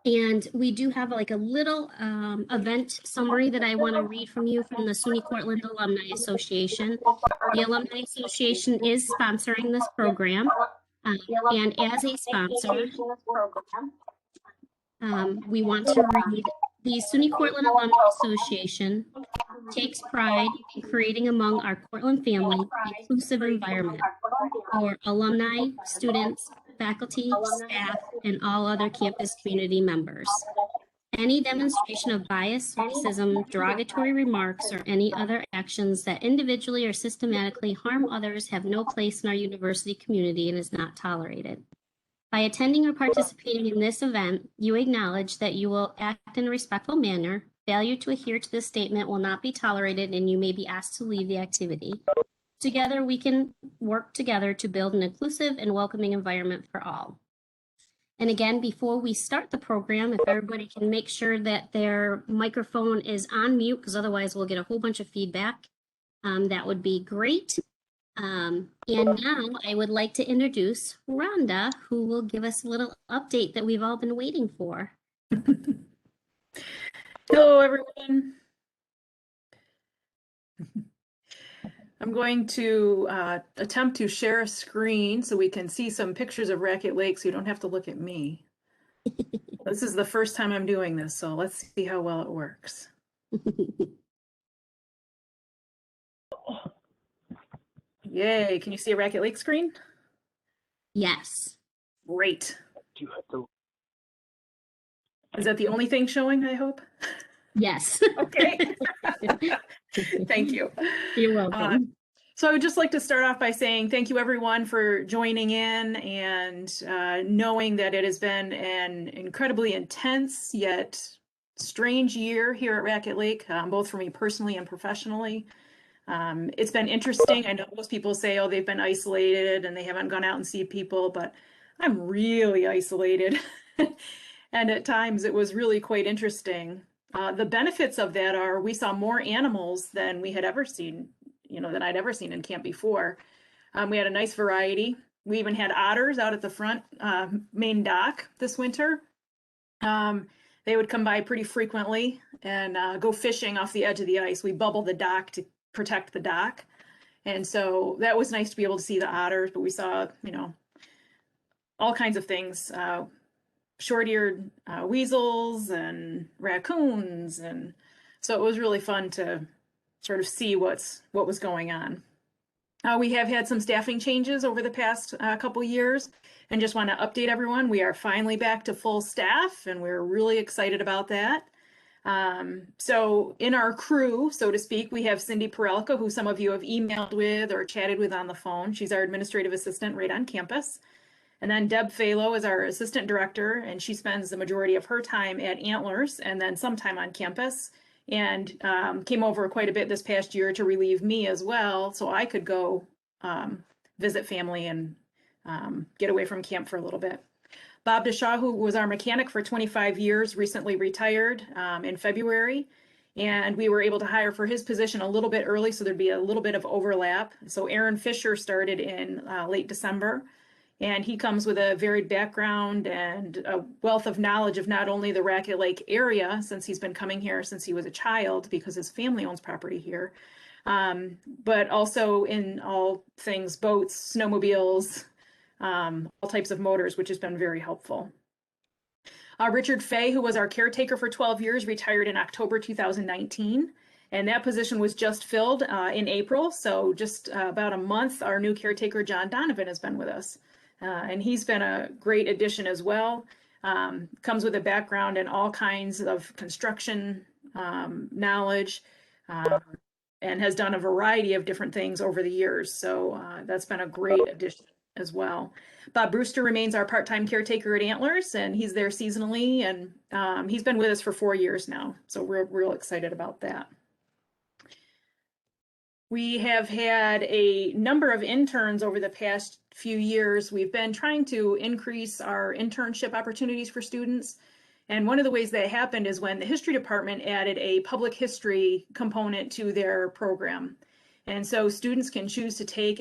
And we do have like a little event summary that I want to read from you from the SUNY Cortland Alumni Association. The Alumni Association is sponsoring this program. And as a sponsor, we want to read, the SUNY Cortland Alumni Association takes pride in creating among our Cortland family an inclusive environment for alumni, students, faculty, staff, and all other campus community members. Any demonstration of bias, racism, derogatory remarks, or any other actions that individually or systematically harm others have no place in our university community and is not tolerated. By attending or participating in this event, you acknowledge that you will act in a respectful manner. Failure to adhere to this statement will not be tolerated, and you may be asked to leave the activity. Together, we can work together to build an inclusive and welcoming environment for all. And again, before we start the program, if everybody can make sure that their microphone is on mute, because otherwise we'll get a whole bunch of feedback, that would be great. And now I would like to introduce Rhonda, who will give us a little update that we've all been waiting for. Hello, everyone. I'm going to attempt to share a screen so we can see some pictures of Raquette Lake so you don't have to look at me. This is the first time I'm doing this, so let's see how well it works. Yay, can you see a Raquette Lake screen? Yes. Great. Is that the only thing showing, I hope? Yes. Okay. Thank you. You're welcome. So I would just like to start off by saying thank you everyone for joining in and knowing that it has been an incredibly intense yet strange year here at Raquette Lake, both for me personally and professionally. It's been interesting. I know most people say, oh, they've been isolated and they haven't gone out and seen people, but I'm really isolated. And at times it was really quite interesting. The benefits of that are we saw more animals than we had ever seen, than I'd ever seen in camp before. We had a nice variety. We even had otters out at the front main dock this winter. They would come by pretty frequently and go fishing off the edge of the ice. We bubbled the dock to protect the dock. And so that was nice to be able to see the otters, but we saw, all kinds of things. Short-eared weasels and raccoons, and so it was really fun to sort of see what was going on. We have had some staffing changes over the past couple years, and just want to update everyone. We are finally back to full staff, and we're really excited about that. So in our crew, so to speak, we have Cindy Perelka, who some of you have emailed with or chatted with on the phone. She's our administrative assistant right on campus. And then Deb Phalo is our assistant director, and she spends the majority of her time at Antlers and then some time on campus, and came over quite a bit this past year to relieve me as well, so I could go visit family and get away from camp for a little bit. Bob DeShaw, who was our mechanic for 25 years, recently retired in February, and we were able to hire for his position a little bit early, so there'd be a little bit of overlap. So Aaron Fisher started in late December. And he comes with a varied background and a wealth of knowledge of not only the Raquette Lake area, since he's been coming here since he was a child because his family owns property here, but also in all things boats, snowmobiles, all types of motors, which has been very helpful. Richard Fay, who was our caretaker for 12 years, retired in October 2019. And that position was just filled in April. So just about a month, our new caretaker, John Donovan, has been with us. And he's been a great addition as well. Comes with a background in all kinds of construction knowledge, and has done a variety of different things over the years. So that's been a great addition as well. Bob Brewster remains our part-time caretaker at Antlers, and he's there seasonally, and he's been with us for 4 years now. So we're real excited about that. We have had a number of interns over the past few years. We've been trying to increase our internship opportunities for students. And one of the ways that happened is when the history department added a public history component to their program. And so students can choose to take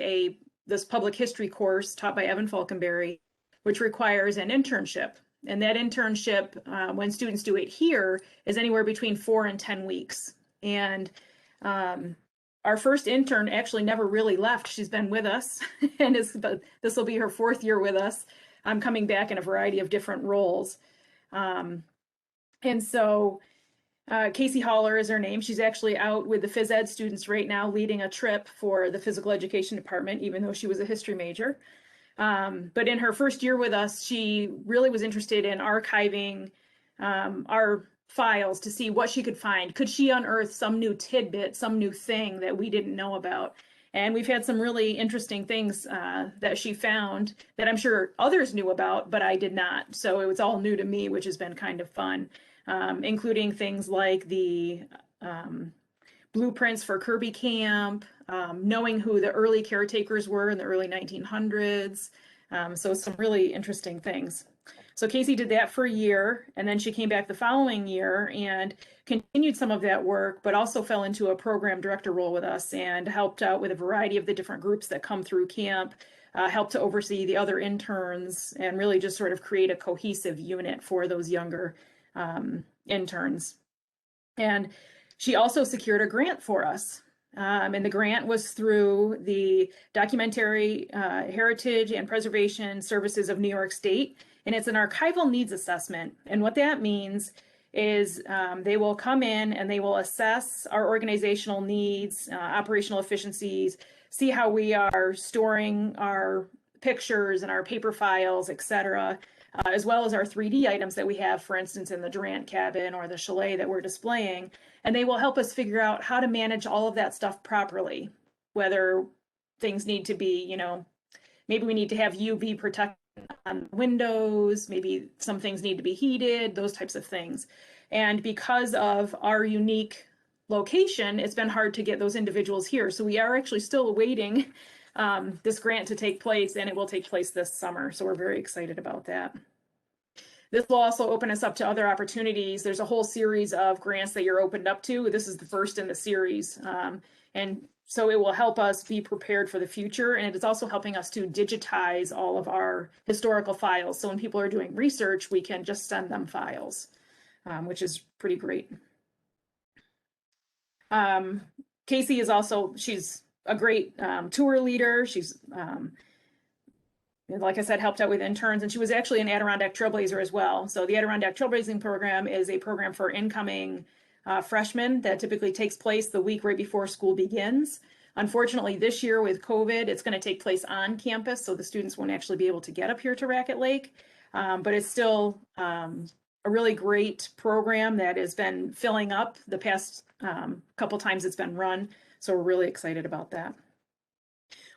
this public history course taught by Evan Falkenberry, which requires an internship. And that internship, when students do it here, is anywhere between 4 and 10 weeks. And our first intern actually never really left. She's been with us, and this will be her 4th year with us. I'm coming back in a variety of different roles. And so Casey Haller is her name. She's actually out with the phys ed students right now leading a trip for the physical education department, even though she was a history major. But in her first year with us, she really was interested in archiving our files to see what she could find. Could she unearth some new tidbit, some new thing that we didn't know about? And we've had some really interesting things that she found that I'm sure others knew about, but I did not. So it was all new to me, which has been kind of fun, including things like the blueprints for Kirby Camp, knowing who the early caretakers were in the early 1900s. So some really interesting things. So Casey did that for a year, and then she came back the following year and continued some of that work, but also fell into a program director role with us and helped out with a variety of the different groups that come through camp, helped to oversee the other interns, and really just sort of create a cohesive unit for those younger interns. And she also secured a grant for us. And the grant was through the Documentary Heritage and Preservation Services of New York State. And it's an archival needs assessment. And what that means is they will come in and they will assess our organizational needs, operational efficiencies, see how we are storing our pictures and our paper files, et cetera, as well as our 3D items that we have, for instance, in the Durant cabin or the chalet that we're displaying. And they will help us figure out how to manage all of that stuff properly, whether things need to be, you know, maybe we need to have UV protection on windows, maybe some things need to be heated, those types of things. And because of our unique location, it's been hard to get those individuals here. So we are actually still awaiting this grant to take place, and it will take place this summer. So we're very excited about that. This will also open us up to other opportunities. There's a whole series of grants that you're opened up to. This is the first in the series. And so it will help us be prepared for the future. And it is also helping us to digitize all of our historical files. So when people are doing research, we can just send them files, which is pretty great. Casey is also, she's a great tour leader. She's, like I said, helped out with interns, and she was actually an Adirondack Trailblazer as well. So the Adirondack Trailblazing program is a program for incoming freshmen that typically takes place the week right before school begins. Unfortunately, this year with COVID, it's going to take place on campus, so the students won't actually be able to get up here to Raquette Lake. But it's still a really great program that has been filling up the past couple times it's been run. So we're really excited about that.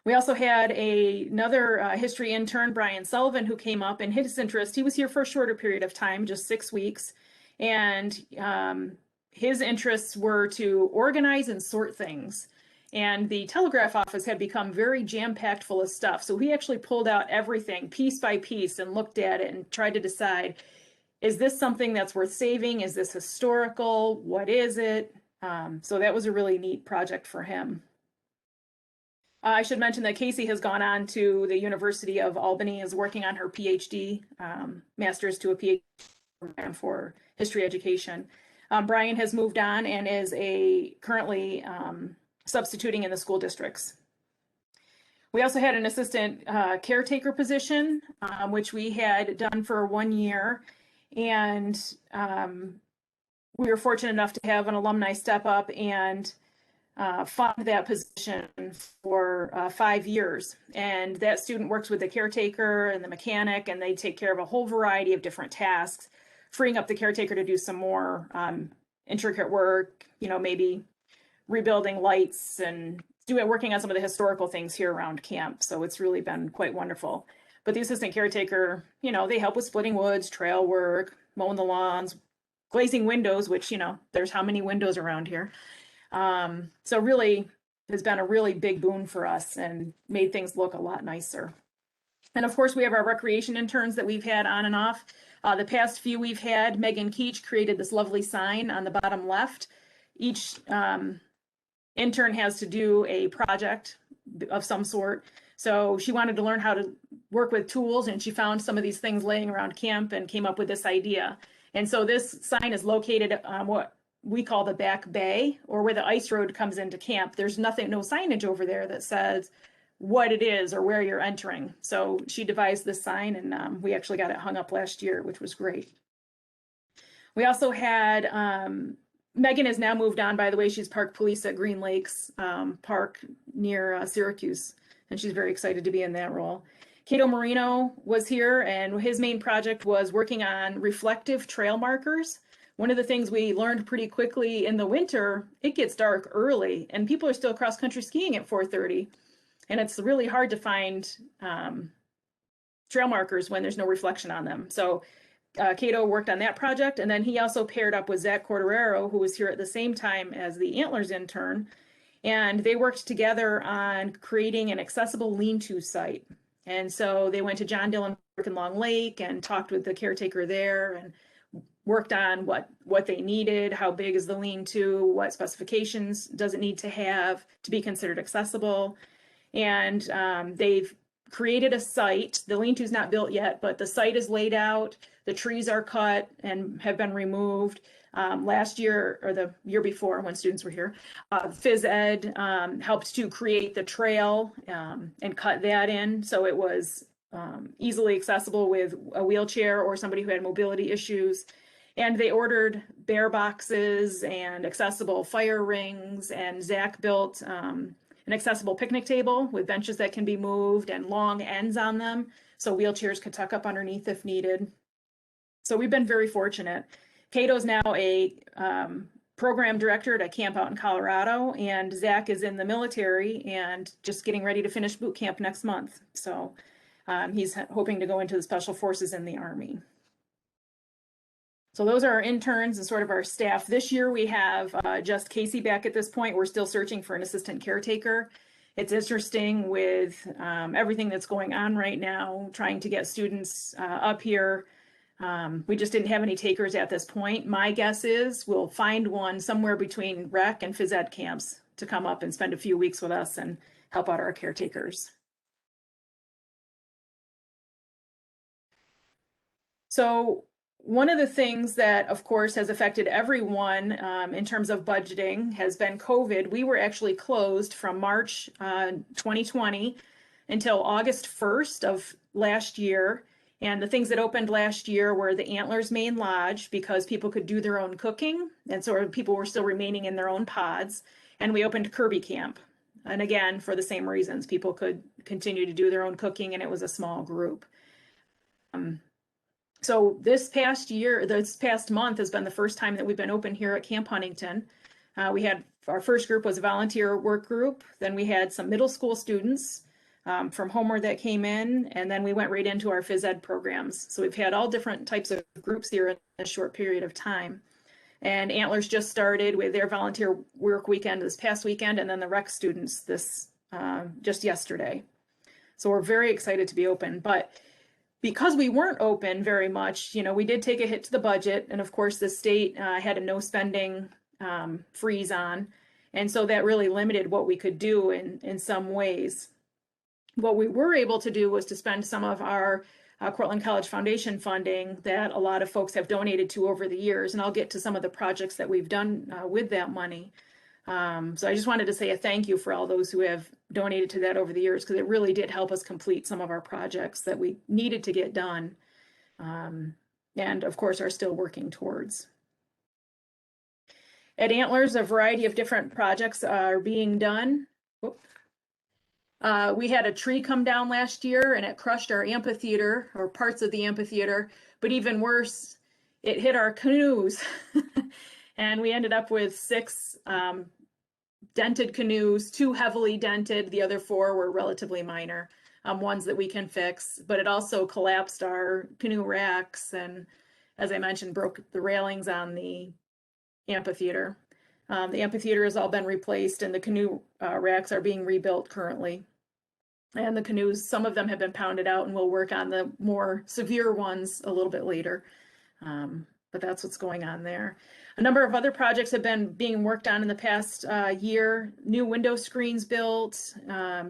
We also had another history intern, Brian Sullivan, who came up, and his interest, he was here for a shorter period of time, just 6 weeks. And his interests were to organize and sort things. And the telegraph office had become very jam-packed full of stuff. So he actually pulled out everything piece by piece and looked at it and tried to decide, is this something that's worth saving? Is this historical? What is it? So that was a really neat project for him. I should mention that Casey has gone on to the University of Albany, is working on her PhD, master's to a PhD program for history education. Brian has moved on and is currently substituting in the school districts. We also had an assistant caretaker position, which we had done for 1 year. And we were fortunate enough to have an alumni step up and fund that position for 5 years. And that student works with the caretaker and the mechanic, and they take care of a whole variety of different tasks, freeing up the caretaker to do some more intricate work, you know, maybe rebuilding lights and working on some of the historical things here around camp. So it's really been quite wonderful. But the assistant caretaker, you know, they help with splitting woods, trail work, mowing the lawns, glazing windows, which, you know, there's how many windows around here. So really has been a really big boon for us and made things look a lot nicer. And of course, we have our recreation interns that we've had on and off. The past few we've had, Megan Keach created this lovely sign on the bottom left. Each intern has to do a project of some sort. So she wanted to learn how to work with tools, and she found some of these things laying around camp and came up with this idea. And so this sign is located on what we call the back bay, or where the ice road comes into camp. There's nothing, no signage over there that says what it is or where you're entering. So she devised this sign, and we actually got it hung up last year, which was great. We also had, Megan has now moved on, by the way. She's park police at Green Lakes Park near Syracuse, and she's very excited to be in that role. Cato Marino was here, and his main project was working on reflective trail markers. One of the things we learned pretty quickly in the winter, it gets dark early, and people are still cross-country skiing at 4:30, and it's really hard to find trail markers when there's no reflection on them. So Cato worked on that project, and then he also paired up with Zach Corderero, who was here at the same time as the Antlers intern, and they worked together on creating an accessible lean-to site. And so they went to John Dillon Park in Long Lake and talked with the caretaker there and worked on what they needed, how big is the lean-to, what specifications does it need to have to be considered accessible. And they've created a site. The lean-to is not built yet, but the site is laid out. The trees are cut and have been removed. Last year, or the year before when students were here, phys ed helped to create the trail and cut that in. So it was easily accessible with a wheelchair or somebody who had mobility issues. And they ordered bear boxes and accessible fire rings, and Zach built an accessible picnic table with benches that can be moved and long ends on them, so wheelchairs could tuck up underneath if needed. So we've been very fortunate. Cato's now a program director at a camp out in Colorado, and Zach is in the military and just getting ready to finish boot camp next month. So he's hoping to go into the special forces in the Army. So those are our interns and sort of our staff. This year we have just Casey back at this point. We're still searching for an assistant caretaker. It's interesting with everything that's going on right now, trying to get students up here. We just didn't have any takers at this point. My guess is we'll find one somewhere between rec and phys ed camps to come up and spend a few weeks with us and help out our caretakers. So one of the things that, of course, has affected everyone in terms of budgeting has been COVID. We were actually closed from March 2020 until August 1st of last year. And the things that opened last year were the Antlers main lodge, because people could do their own cooking, and so people were still remaining in their own pods. And we opened Kirby Camp. And again, for the same reasons, people could continue to do their own cooking, and it was a small group. So this past month has been the first time that we've been open here at Camp Huntington. We had, our first group was a volunteer work group. Then we had some middle school students from Homer that came in, and then we went right into our phys ed programs. So we've had all different types of groups here in a short period of time. And Antlers just started with their volunteer work weekend this past weekend, and then the rec students this just yesterday. So we're very excited to be open. But because we weren't open very much, we did take a hit to the budget. And of course, the state had a no spending freeze on. And so that really limited what we could do in some ways. What we were able to do was to spend some of our Cortland College Foundation funding that a lot of folks have donated to over the years. And I'll get to some of the projects that we've done with that money. So I just wanted to say a thank you for all those who have donated to that over the years, because it really did help us complete some of our projects that we needed to get done, and of course are still working towards. At Antlers, a variety of different projects are being done. We had a tree come down last year, and it crushed our amphitheater, or parts of the amphitheater, but even worse, it hit our canoes. And we ended up with 6 dented canoes, 2 heavily dented. The other 4 were relatively minor, ones that we can fix. But it also collapsed our canoe racks, and as I mentioned, broke the railings on the amphitheater. The amphitheater has all been replaced, and the canoe racks are being rebuilt currently. And the canoes, some of them have been pounded out, and we'll work on the more severe ones a little bit later. but that's what's going on there. A number of other projects have been being worked on in the past year. New window screens built,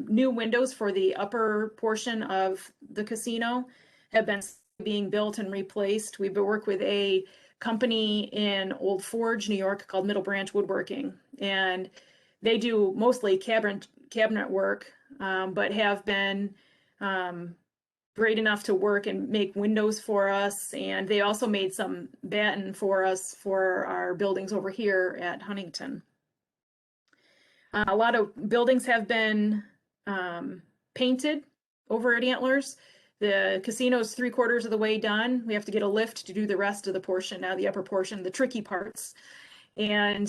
new windows for the upper portion of the casino have been being built and replaced. We've been working with a company in Old Forge, New York, called Middle Branch Woodworking, and they do mostly cabinet work, but have been great enough to work and make windows for us. And they also made some batten for us for our buildings over here at Huntington. A lot of buildings have been painted over at Antlers. The casino's 3/4 of the way done. We have to get a lift to do the rest of the portion, now the upper portion, the tricky parts. And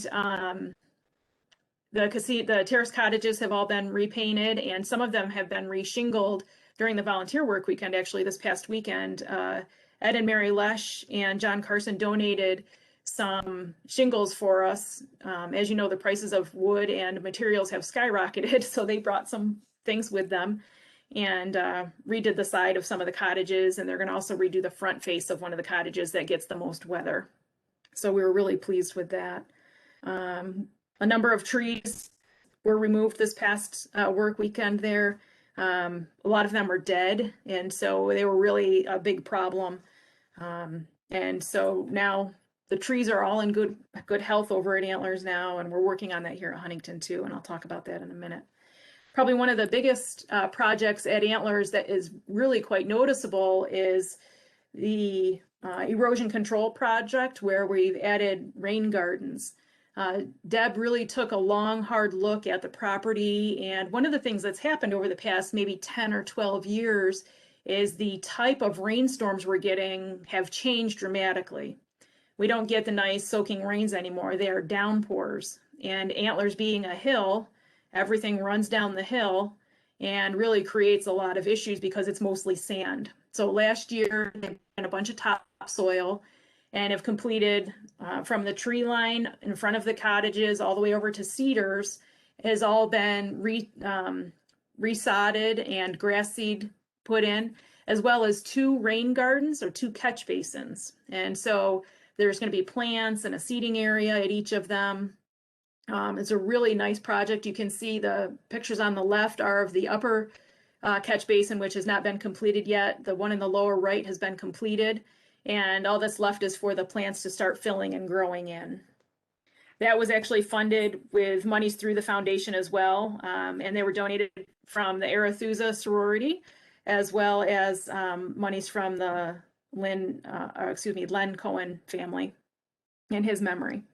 the terrace cottages have all been repainted, and some of them have been reshingled during the volunteer work weekend. Actually, this past weekend, Ed and Mary Lesh and John Carson donated some shingles for us. As you know, the prices of wood and materials have skyrocketed, so they brought some things with them and redid the side of some of the cottages, and they're going to also redo the front face of one of the cottages that gets the most weather. So we were really pleased with that. A number of trees were removed this past work weekend there. A lot of them are dead, and so they were really a big problem. And so now the trees are all in good health over at Antlers now, and we're working on that here at Huntington too, and I'll talk about that in a minute. Probably one of the biggest projects at Antlers that is really quite noticeable is the erosion control project, where we've added rain gardens. Deb really took a long, hard look at the property, and one of the things that's happened over the past maybe 10 or 12 years is the type of rainstorms we're getting have changed dramatically. We don't get the nice soaking rains anymore. They are downpours, and Antlers being a hill, everything runs down the hill and really creates a lot of issues because it's mostly sand. So last year they put in a bunch of topsoil and have completed from the tree line in front of the cottages all the way over to cedars, has all been resodded and grass seed put in, as well as 2 rain gardens or 2 catch basins. And so there's going to be plants and a seating area at each of them. It's a really nice project. You can see the pictures on the left are of the upper catch basin, which has not been completed yet. The one in the lower right has been completed, and all that's left is for the plants to start filling and growing in. That was actually funded with monies through the foundation as well, and they were donated from the Arethusa sorority, as well as monies from the Len Cohen family in his memory.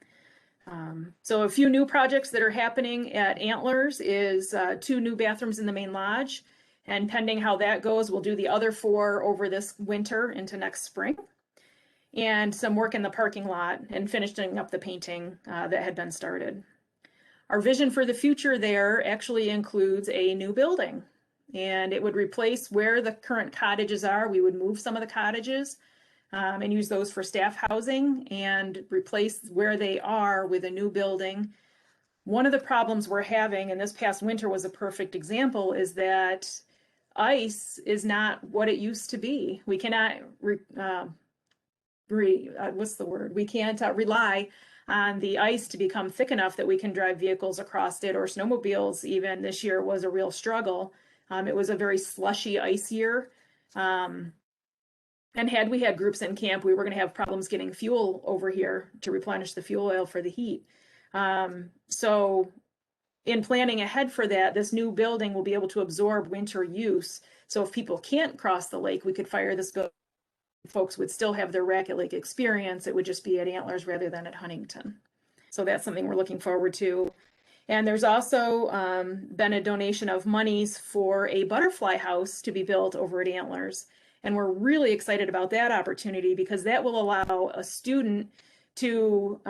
So a few new projects that are happening at Antlers is 2 new bathrooms in the main lodge, and pending how that goes, we'll do the other 4 over this winter into next spring, and some work in the parking lot and finishing up the painting that had been started. Our vision for the future there actually includes a new building, and it would replace where the current cottages are. We would move some of the cottages and use those for staff housing and replace where they are with a new building. One of the problems we're having, and this past winter was a perfect example, is that ice is not what it used to be. We cannot, we can't rely on the ice to become thick enough that we can drive vehicles across it, or snowmobiles. Even this year was a real struggle. It was a very slushy ice year. And had we had groups in camp, we were going to have problems getting fuel over here to replenish the fuel oil for the heat. So in planning ahead for that, this new building will be able to absorb winter use. So if people can't cross the lake, we could fire this building. Folks would still have their Raquette Lake experience. It would just be at Antlers rather than at Huntington. So that's something we're looking forward to. And there's also been a donation of monies for a butterfly house to be built over at Antlers. And we're really excited about that opportunity because that will allow a student to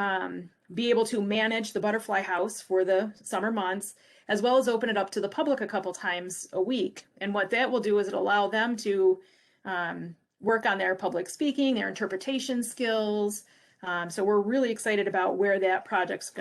be able to manage the butterfly house for the summer months, as well as open it up to the public a couple times a week. And what that will do is it'll allow them to work on their public speaking, their interpretation skills. So we're really excited about where that project's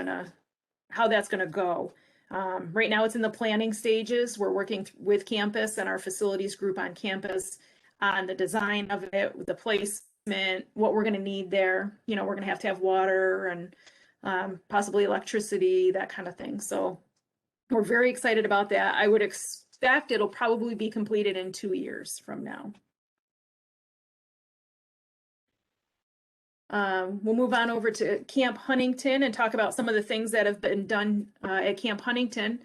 how that's gonna go. Right now it's in the planning stages. We're working with campus and our facilities group on campus on the design of it, the place what we're going to need there. You know, we're going to have water and possibly electricity, that kind of thing. So we're very excited about that. I would expect it'll probably be completed in 2 years from now. We'll move on over to Camp Huntington and talk about some of the things that have been done at Camp Huntington.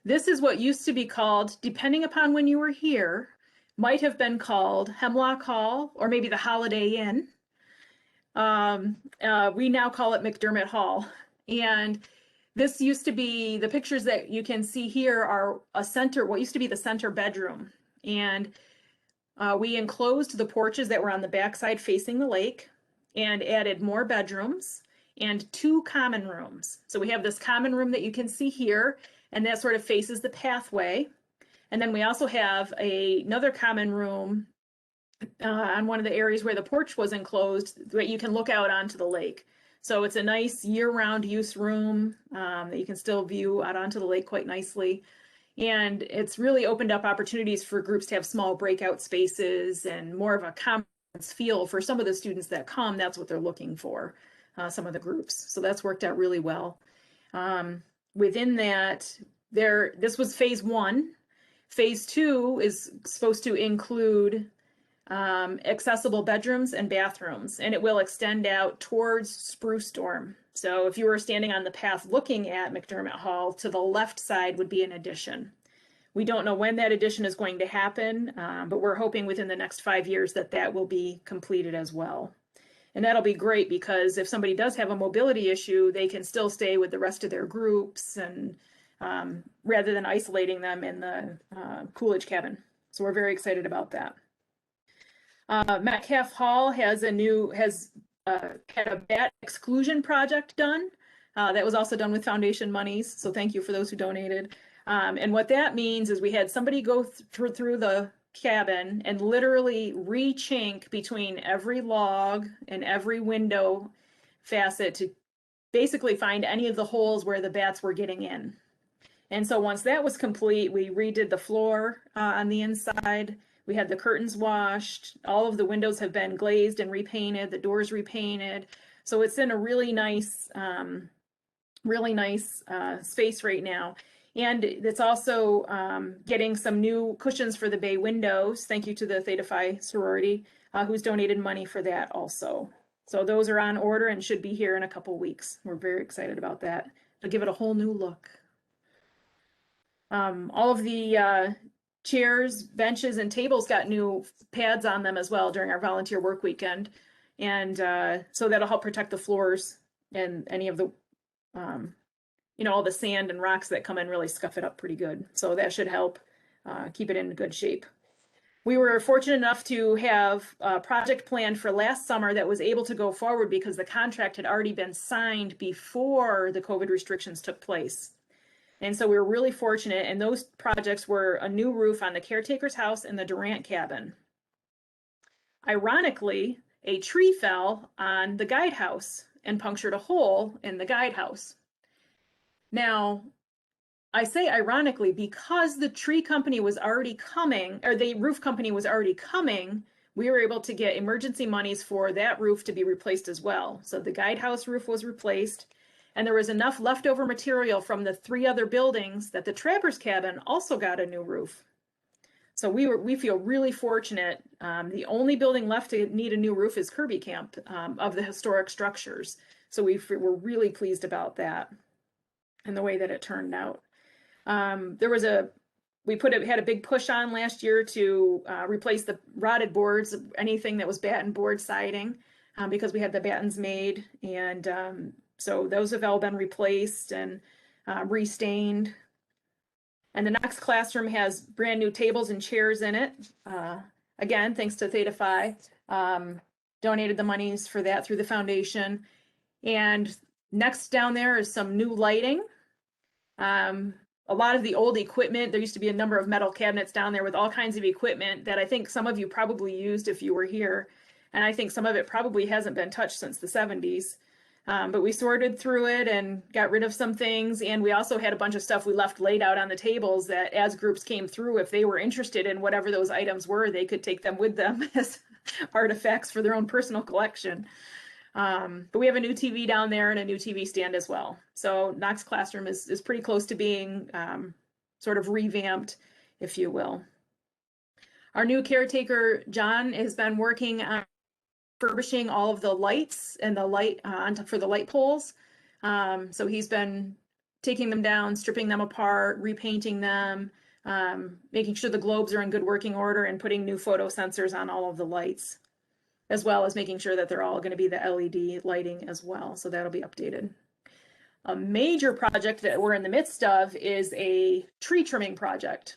This is what used to be called, depending upon when you were here, might have been called Hemlock Hall or maybe the Holiday Inn. We now call it McDermott Hall. And this used to be, the pictures that you can see here are what used to be the center bedroom. And we enclosed the porches that were on the backside facing the lake and added more bedrooms and 2 common rooms. So we have this common room that you can see here, and that sort of faces the pathway. And then we also have another common room on one of the areas where the porch was enclosed that you can look out onto the lake. So it's a nice year-round use room that you can still view out onto the lake quite nicely. And it's really opened up opportunities for groups to have small breakout spaces and more of a conference feel for some of the students that come. That's what they're looking for, some of the groups. So that's worked out really well. Within that, this was phase 1. Phase 2 is supposed to include accessible bedrooms and bathrooms, and it will extend out towards Spruce Storm. So if you were standing on the path looking at McDermott Hall, to the left side would be an addition. We don't know when that addition is going to happen, but we're hoping within the next 5 years that will be completed as well. And that'll be great because if somebody does have a mobility issue, they can still stay with the rest of their groups, and rather than isolating them in the Coolidge cabin. So we're very excited about that. Metcalf Hall has had a bat exclusion project done. That was also done with foundation monies. So thank you for those who donated. And what that means is we had somebody go through the cabin and literally re-chink between every log and every window facet to basically find any of the holes where the bats were getting in. And so once that was complete, we redid the floor on the inside. We had the curtains washed. All of the windows have been glazed and repainted, the doors repainted. So it's in a really nice space right now. And it's also getting some new cushions for the bay windows. Thank you to the Theta Phi sorority who's donated money for that also. So those are on order and should be here in a couple weeks. We're very excited about that. It'll give it a whole new look. All of the chairs, benches, and tables got new pads on them as well during our volunteer work weekend. And so that'll help protect the floors and any of the all the sand and rocks that come in really scuff it up pretty good. So that should help keep it in good shape. We were fortunate enough to have a project planned for last summer that was able to go forward because the contract had already been signed before the COVID restrictions took place. And so we were really fortunate, and those projects were a new roof on the caretaker's house and the Durant cabin. Ironically, a tree fell on the guidehouse and punctured a hole in the guidehouse. Now, I say ironically because the tree company was already coming, or the roof company was already coming, we were able to get emergency monies for that roof to be replaced as well. So the guidehouse roof was replaced, and there was enough leftover material from the 3 other buildings that the trapper's cabin also got a new roof. So we feel really fortunate. The only building left to need a new roof is Kirby Camp of the historic structures. So we're really pleased about that and the way that it turned out. We had a big push on last year to replace the rotted boards, anything that was batten board siding, because we had the battens made, and so those have all been replaced and restained. And the next classroom has brand new tables and chairs in it. Again, thanks to Theta Phi, donated the monies for that through the foundation. And next down there is some new lighting. A lot of the old equipment, there used to be a number of metal cabinets down there with all kinds of equipment that I think some of you probably used if you were here. And I think some of it probably hasn't been touched since the 70s. But we sorted through it and got rid of some things. And we also had a bunch of stuff we left laid out on the tables that as groups came through, if they were interested in whatever those items were, they could take them with them artifacts for their own personal collection. But we have a new TV down there and a new TV stand as well. So Knox Classroom is pretty close to being sort of revamped, if you will. Our new caretaker, John, has been working on refurbishing all of the lights and the light for the light poles. So he's been taking them down, stripping them apart, repainting them, making sure the globes are in good working order, and putting new photo sensors on all of the lights, as well as making sure that they're all going to be the LED lighting as well. So that'll be updated. A major project that we're in the midst of is a tree trimming project.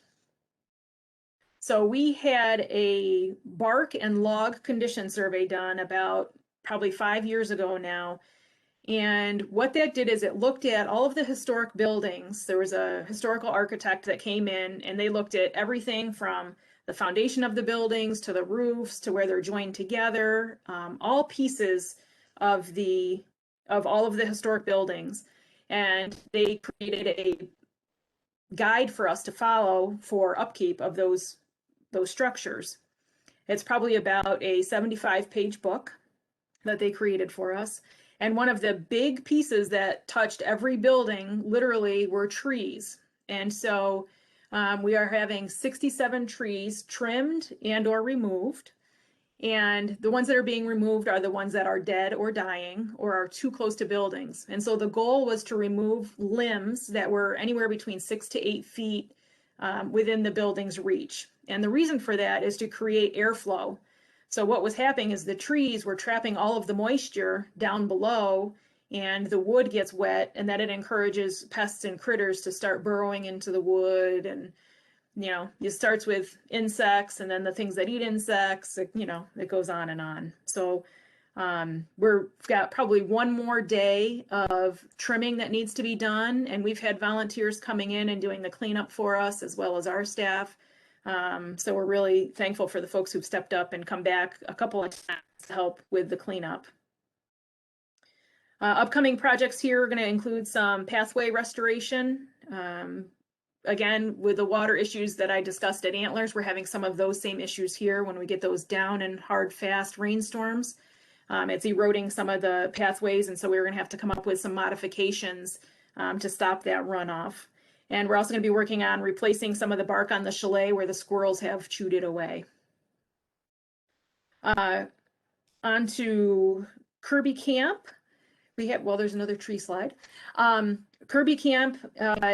So we had a bark and log condition survey done about probably 5 years ago now. And what that did is it looked at all of the historic buildings. There was a historical architect that came in and they looked at everything from the foundation of the buildings to the roofs to where they're joined together, all pieces of all of the historic buildings. And they created a guide for us to follow for upkeep of those structures. It's probably about a 75-page book that they created for us. And one of the big pieces that touched every building literally were trees. And so we are having 67 trees trimmed and or removed. And the ones that are being removed are the ones that are dead or dying or are too close to buildings. And so the goal was to remove limbs that were anywhere between 6 to 8 feet within the building's reach. And the reason for that is to create airflow. So what was happening is the trees were trapping all of the moisture down below, and the wood gets wet, and then it encourages pests and critters to start burrowing into the wood. And, you know, it starts with insects and then the things that eat insects, you know, it goes on and on. So we've got probably one more day of trimming that needs to be done. And we've had volunteers coming in and doing the cleanup for us, as well as our staff. So we're really thankful for the folks who've stepped up and come back a couple of times to help with the cleanup. Upcoming projects here are going to include some pathway restoration. Again, with the water issues that I discussed at Antlers, we're having some of those same issues here when we get those down and hard, fast rainstorms. It's eroding some of the pathways, and so we're going to have to come up with some modifications to stop that runoff. And we're also going to be working on replacing some of the bark on the chalet where the squirrels have chewed it away. On to Kirby Camp. Well, there's another tree slide. Kirby Camp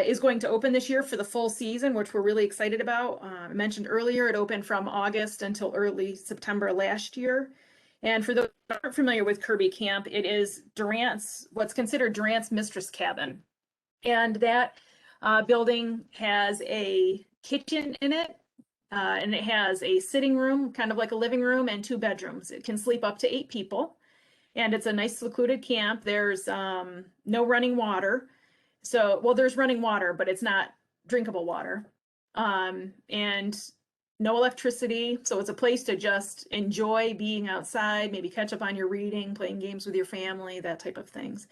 is going to open this year for the full season, which we're really excited about. I mentioned earlier, it opened from August until early September last year. And for those who aren't familiar with Kirby Camp, it is what's considered Durant's Mistress Cabin. And that building has a kitchen in it, and it has a sitting room, kind of like a living room, and 2 bedrooms. It can sleep up to 8 people. And it's a nice secluded camp. There's no running water. So, well, there's running water, but it's not drinkable water. And no electricity. So it's a place to just enjoy being outside, maybe catch up on your reading, playing games with your family, that type of things.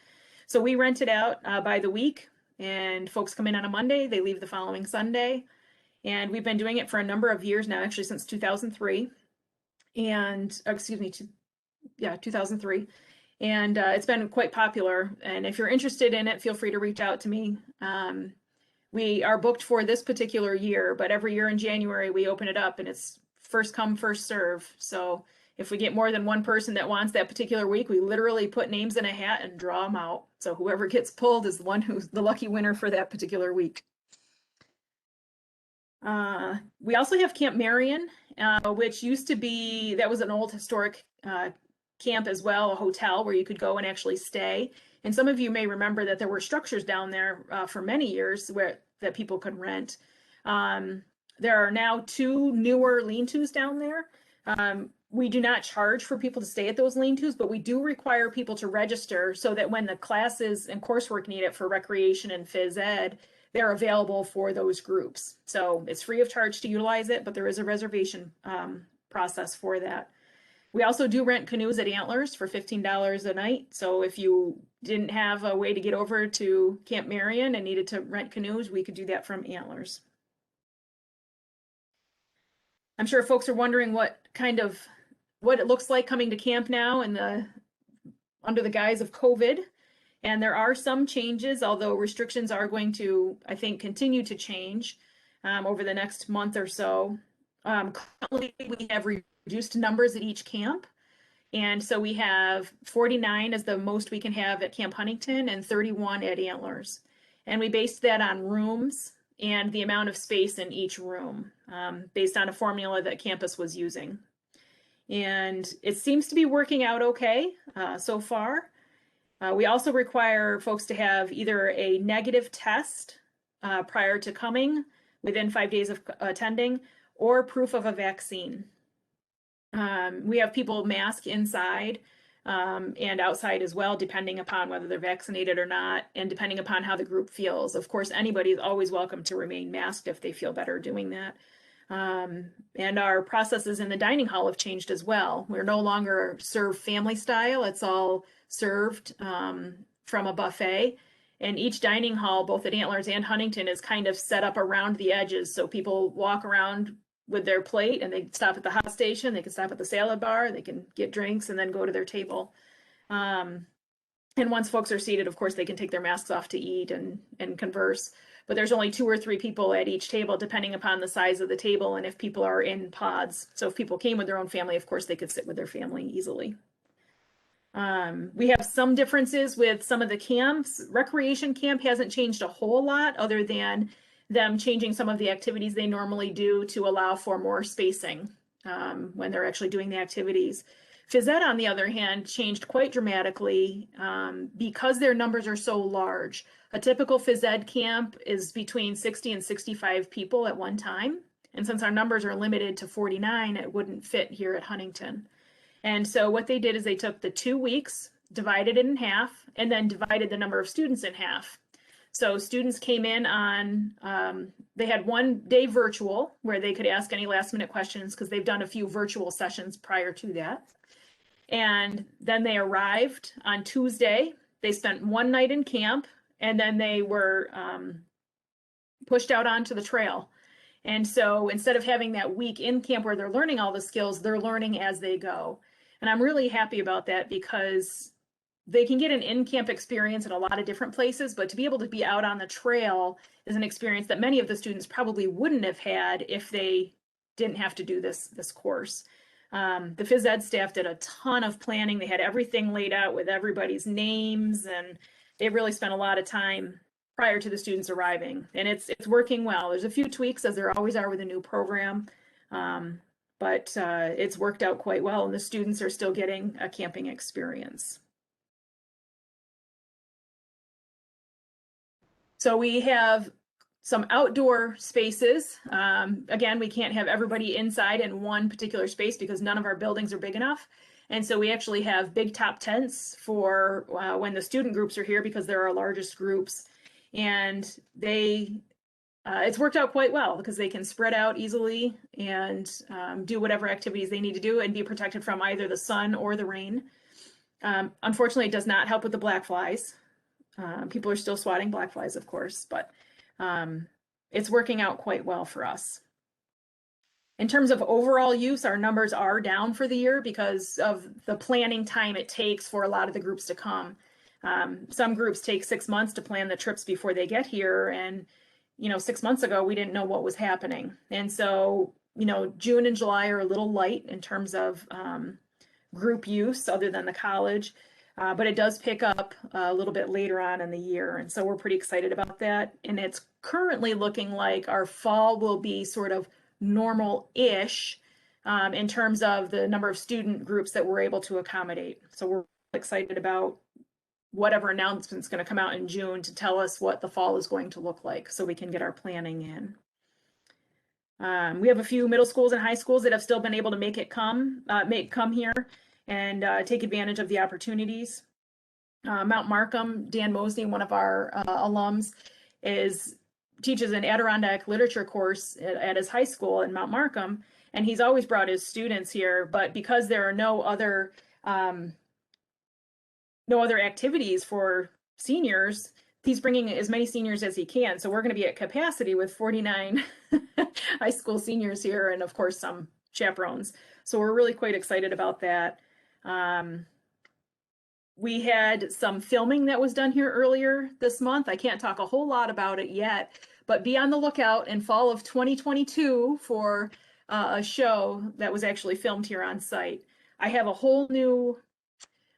So we rent it out by the week, and folks come in on a Monday, they leave the following Sunday. And we've been doing it for a number of years now, actually since 2003. And, excuse me, 2003. And it's been quite popular. And if you're interested in it, feel free to reach out to me. We are booked for this particular year, but every year in January we open it up, and it's first come, first serve. So if we get more than one person that wants that particular week, we literally put names in a hat and draw them out. So whoever gets pulled is the one who's the lucky winner for that particular week. We also have Camp Marion, which used to be, that was an old historic camp as well, a hotel where you could go and actually stay. And some of you may remember that there were structures down there for many years that people could rent. There are now 2 newer lean-tos down there. We do not charge for people to stay at those lean-tos, but we do require people to register so that when the classes and coursework need it for recreation and phys ed, they're available for those groups. So it's free of charge to utilize it, but there is a reservation process for that. We also do rent canoes at Antlers for $15 a night. So if you didn't have a way to get over to Camp Marion and needed to rent canoes, we could do that from Antlers. I'm sure folks are wondering what kind of what it looks like coming to camp now under the guise of COVID. And there are some changes, although restrictions are going to, I think, continue to change over the next month or so. Currently, we have reduced numbers at each camp. And so we have 49 as the most we can have at Camp Huntington and 31 at Antlers. And we based that on rooms and the amount of space in each room based on a formula that campus was using. And it seems to be working out okay so far. We also require folks to have either a negative test prior to coming within 5 days of attending or proof of a vaccine. We have people mask inside and outside as well, depending upon whether they're vaccinated or not, and depending upon how the group feels. Of course, anybody is always welcome to remain masked if they feel better doing that. And our processes in the dining hall have changed as well. We're no longer served family style. It's all served from a buffet. And each dining hall, both at Antlers and Huntington, is kind of set up around the edges. So people walk around with their plate and they stop at the hot station, they can stop at the salad bar, they can get drinks and then go to their table. And once folks are seated, of course, they can take their masks off to eat and converse. But there's only 2 or 3 people at each table, depending upon the size of the table and if people are in pods. So if people came with their own family, of course, they could sit with their family easily. We have some differences with some of the camps. Recreation camp hasn't changed a whole lot other than them changing some of the activities they normally do to allow for more spacing when they're actually doing the activities. Phys ed, on the other hand, changed quite dramatically because their numbers are so large. A typical phys ed camp is between 60 and 65 people at one time. And since our numbers are limited to 49, it wouldn't fit here at Huntington. And so what they did is they took the 2 weeks, divided it in half, and then divided the number of students in half. So students came in on, they had 1 day virtual where they could ask any last minute questions because they've done a few virtual sessions prior to that. And then they arrived on Tuesday. They spent 1 night in camp and then they were pushed out onto the trail. And so instead of having that week in camp where they're learning all the skills, they're learning as they go. And I'm really happy about that because they can get an in-camp experience in a lot of different places, but to be able to be out on the trail is an experience that many of the students probably wouldn't have had if they didn't have to do this course. The phys ed staff did a ton of planning. They had everything laid out with everybody's names, and they really spent a lot of time prior to the students arriving. And it's working well. There's a few tweaks, as there always are with a new program, but it's worked out quite well, and the students are still getting a camping experience. So we have some outdoor spaces. Again, we can't have everybody inside in one particular space because none of our buildings are big enough. And so we actually have big top tents for when the student groups are here because they're our largest groups. And it's worked out quite well because they can spread out easily and do whatever activities they need to do and be protected from either the sun or the rain. Unfortunately, it does not help with the black flies. People are still swatting black flies, of course, but it's working out quite well for us. In terms of overall use, our numbers are down for the year because of the planning time it takes for a lot of the groups to come. Some groups take 6 months to plan the trips before they get here. And, 6 months ago, we didn't know what was happening. And so, June and July are a little light in terms of group use other than the college. But it does pick up a little bit later on in the year. And so we're pretty excited about that. And it's currently looking like our fall will be sort of normal-ish in terms of the number of student groups that we're able to accommodate. So we're excited about whatever announcement's going to come out in June to tell us what the fall is going to look like so we can get our planning in. We have a few middle schools and high schools that have still been able to make it come here and take advantage of the opportunities. Mount Markham, Dan Mosley, one of our alums, teaches an Adirondack literature course at his high school in Mount Markham, and he's always brought his students here, but because there are no other activities for seniors, he's bringing as many seniors as he can. So we're going to be at capacity with 49 high school seniors here, and of course some chaperones. So we're really quite excited about that. We had some filming that was done here earlier this month. I can't talk a whole lot about it yet, but be on the lookout in fall of 2022 for a show that was actually filmed here on site. I have a whole new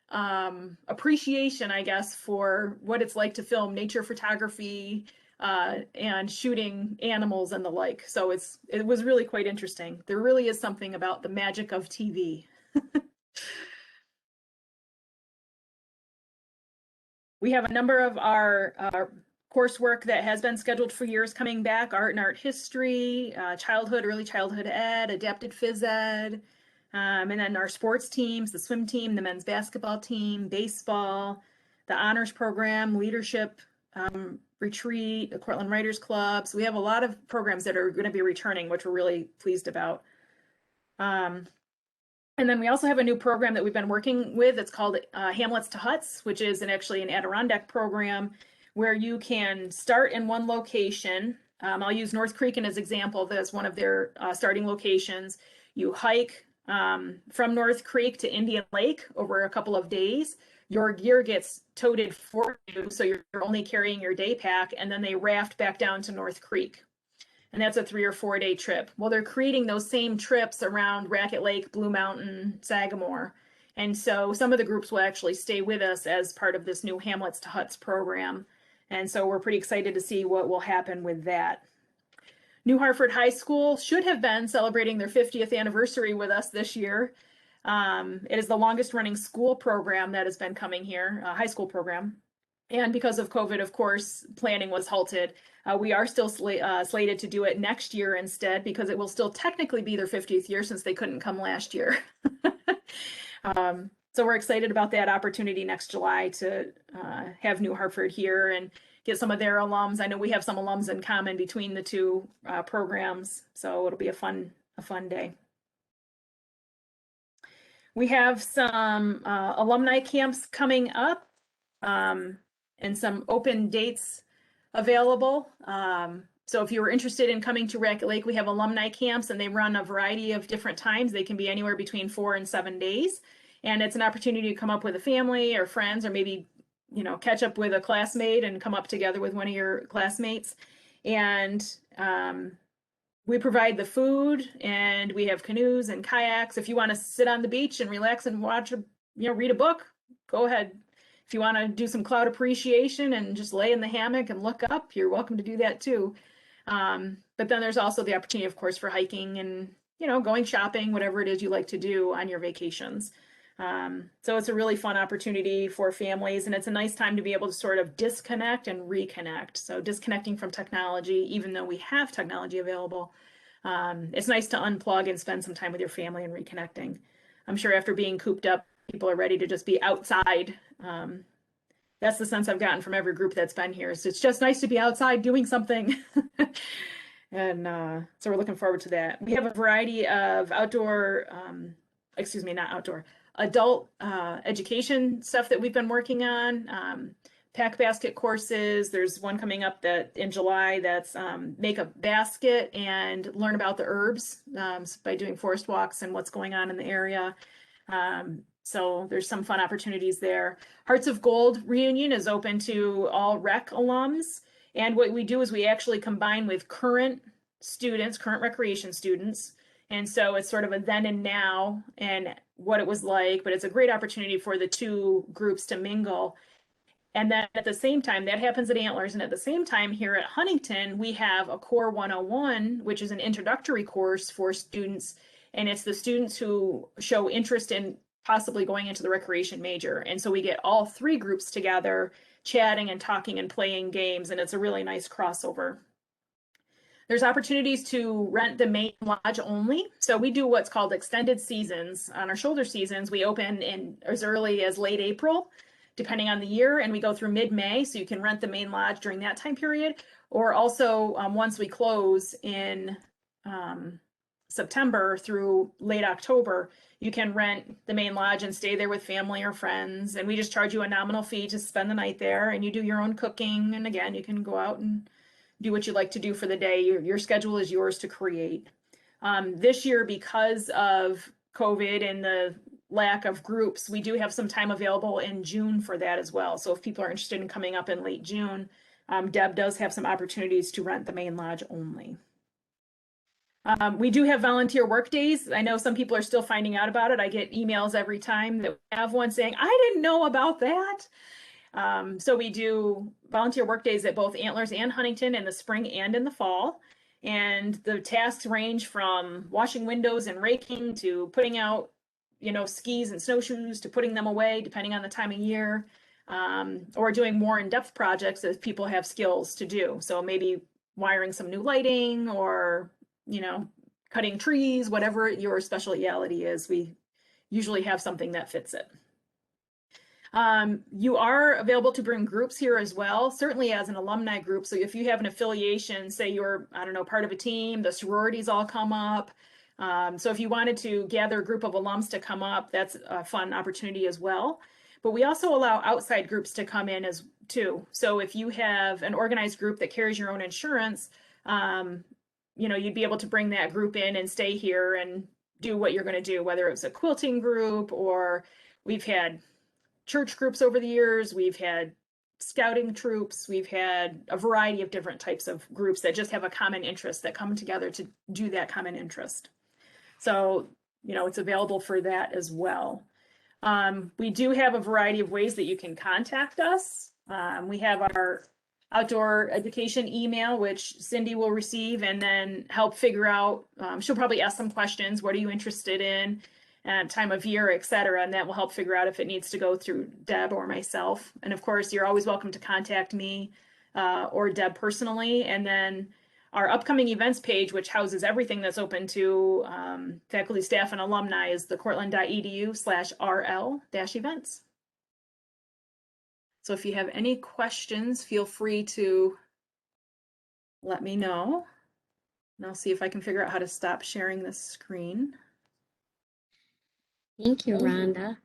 appreciation, I guess, for what it's like to film nature photography and shooting animals and the like. So it was really quite interesting. There really is something about the magic of TV. We have a number of our coursework that has been scheduled for years coming back: art and art history, childhood, early childhood ed, adapted phys ed, and then our sports teams, the swim team, the men's basketball team, baseball, the honors program, leadership retreat, the Cortland Writers Club. So we have a lot of programs that are going to be returning, which we're really pleased about. And then we also have a new program that we've been working with. It's called Hamlets to Huts, which is actually an Adirondack program where you can start in one location. I'll use North Creek as example as one of their starting locations. You hike from North Creek to Indian Lake over a couple of days. Your gear gets toted for you, so you're only carrying your day pack, and then they raft back down to North Creek. And that's a 3 or 4 day trip. Well, they're creating those same trips around Raquette Lake, Blue Mountain, Sagamore. And so some of the groups will actually stay with us as part of this new Hamlets to Huts program. And so we're pretty excited to see what will happen with that. New Hartford High School should have been celebrating their 50th anniversary with us this year. It is the longest running school program that has been coming here, high school program. And because of COVID, of course, planning was halted. We are still slated to do it next year instead, because it will still technically be their 50th year since they couldn't come last year. So we're excited about that opportunity next July to have New Hartford here and get some of their alums. I know we have some alums in common between the two programs, so it'll be a fun day. We have some alumni camps coming up and some open dates available. So if you were interested in coming to Raquette Lake, we have alumni camps, and they run a variety of different times. They can be anywhere between 4 and 7 days. And it's an opportunity to come up with a family or friends, or maybe, you know, catch up with a classmate and come up together with one of your classmates. And we provide the food, and we have canoes and kayaks. If you want to sit on the beach and relax and watch, read a book, go ahead. If you want to do some cloud appreciation and just lay in the hammock and look up, you're welcome to do that too. But then there's also the opportunity, of course, for hiking and, going shopping, whatever it is you like to do on your vacations. So it's a really fun opportunity for families, and it's a nice time to be able to sort of disconnect and reconnect. So disconnecting from technology, even though we have technology available, it's nice to unplug and spend some time with your family and reconnecting. I'm sure after being cooped up, people are ready to just be outside. That's the sense I've gotten from every group that's been here. So it's just nice to be outside doing something. And so we're looking forward to that. We have a variety of adult education stuff that we've been working on. Pack basket courses. There's one coming up that in July that's make a basket and learn about the herbs by doing forest walks and what's going on in the area. So there's some fun opportunities there. Hearts of Gold reunion is open to all rec alums. And what we do is we actually combine with current students, current recreation students. And so it's sort of a then and now and what it was like, but it's a great opportunity for the two groups to mingle. And then at the same time, that happens at Antlers. And at the same time, here at Huntington, we have a Core 101, which is an introductory course for students. And it's the students who show interest in possibly going into the recreation major. And so we get all three groups together, chatting and talking and playing games. And it's a really nice crossover. There's opportunities to rent the main lodge only. So we do what's called extended seasons. On our shoulder seasons, we open in as early as late April, depending on the year, and we go through mid-May, so you can rent the main lodge during that time period. Or also, once we close in September through late October, you can rent the main lodge and stay there with family or friends. And we just charge you a nominal fee to spend the night there, and you do your own cooking. And again, you can go out and do what you like to do for the day. Your schedule is yours to create. This year, because of COVID and the lack of groups, we do have some time available in June for that as well. So if people are interested in coming up in late June, Deb does have some opportunities to rent the main lodge only. We do have volunteer work days. I know some people are still finding out about it. I get emails every time that we have one saying, I didn't know about that. So we do volunteer work days at both Antlers and Huntington in the spring and in the fall. And the tasks range from washing windows and raking to putting out, skis and snowshoes to putting them away, depending on the time of year, or doing more in-depth projects that people have skills to do. So maybe wiring some new lighting or, cutting trees, whatever your specialty is, we usually have something that fits it. You are available to bring groups here as well, certainly as an alumni group. So if you have an affiliation, say you're, part of a team, the sororities all come up. So if you wanted to gather a group of alums to come up, that's a fun opportunity as well. But we also allow outside groups to come in as too. So if you have an organized group that carries your own insurance, you'd be able to bring that group in and stay here and do what you're going to do, whether it's a quilting group, or we've had church groups over the years, we've had scouting troops, we've had a variety of different types of groups that just have a common interest that come together to do that common interest. So, it's available for that as well. We do have a variety of ways that you can contact us. We have our outdoor education email, which Cindy will receive and then help figure out. She'll probably ask some questions. What are you interested in? Time of year, et cetera. And that will help figure out if it needs to go through Deb or myself. And of course, you're always welcome to contact me or Deb personally. And then our upcoming events page, which houses everything that's open to faculty, staff, and alumni, is thecortland.edu/RL-events. So if you have any questions, feel free to let me know. And I'll see if I can figure out how to stop sharing this screen. Thank you, Rhonda.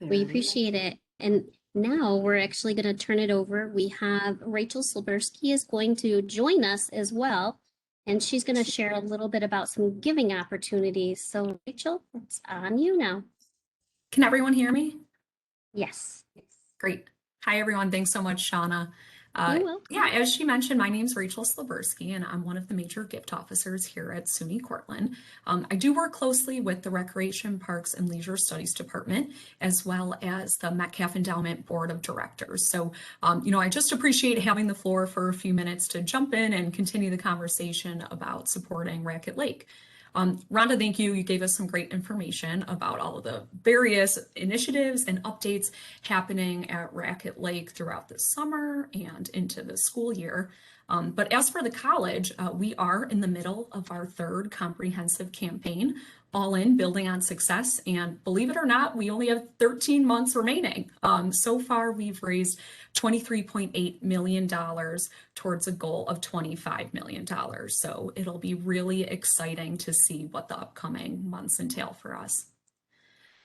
We appreciate it. And now we're actually going to turn it over. We have Rachel Slabirski is going to join us as well, and she's going to share a little bit about some giving opportunities. So Rachel, it's on you now. Can everyone hear me? Yes. Great. Hi, everyone. Thanks so much, Shauna. You're welcome. Yeah, as she mentioned, my name is Rachel Slabirski, and I'm one of the major gift officers here at SUNY Cortland. I do work closely with the Recreation, Parks, and Leisure Studies Department, as well as the Metcalf Endowment Board of Directors. So, I just appreciate having the floor for a few minutes to jump in and continue the conversation about supporting Raquette Lake. Rhonda, thank you. You gave us some great information about all of the various initiatives and updates happening at Raquette Lake throughout the summer and into the school year. But as for the college, we are in the middle of our third comprehensive campaign, All In, Building on Success. And believe it or not, we only have 13 months remaining. So far, we've raised $23.8 million towards a goal of $25 million. So it'll be really exciting to see what the upcoming months entail for us.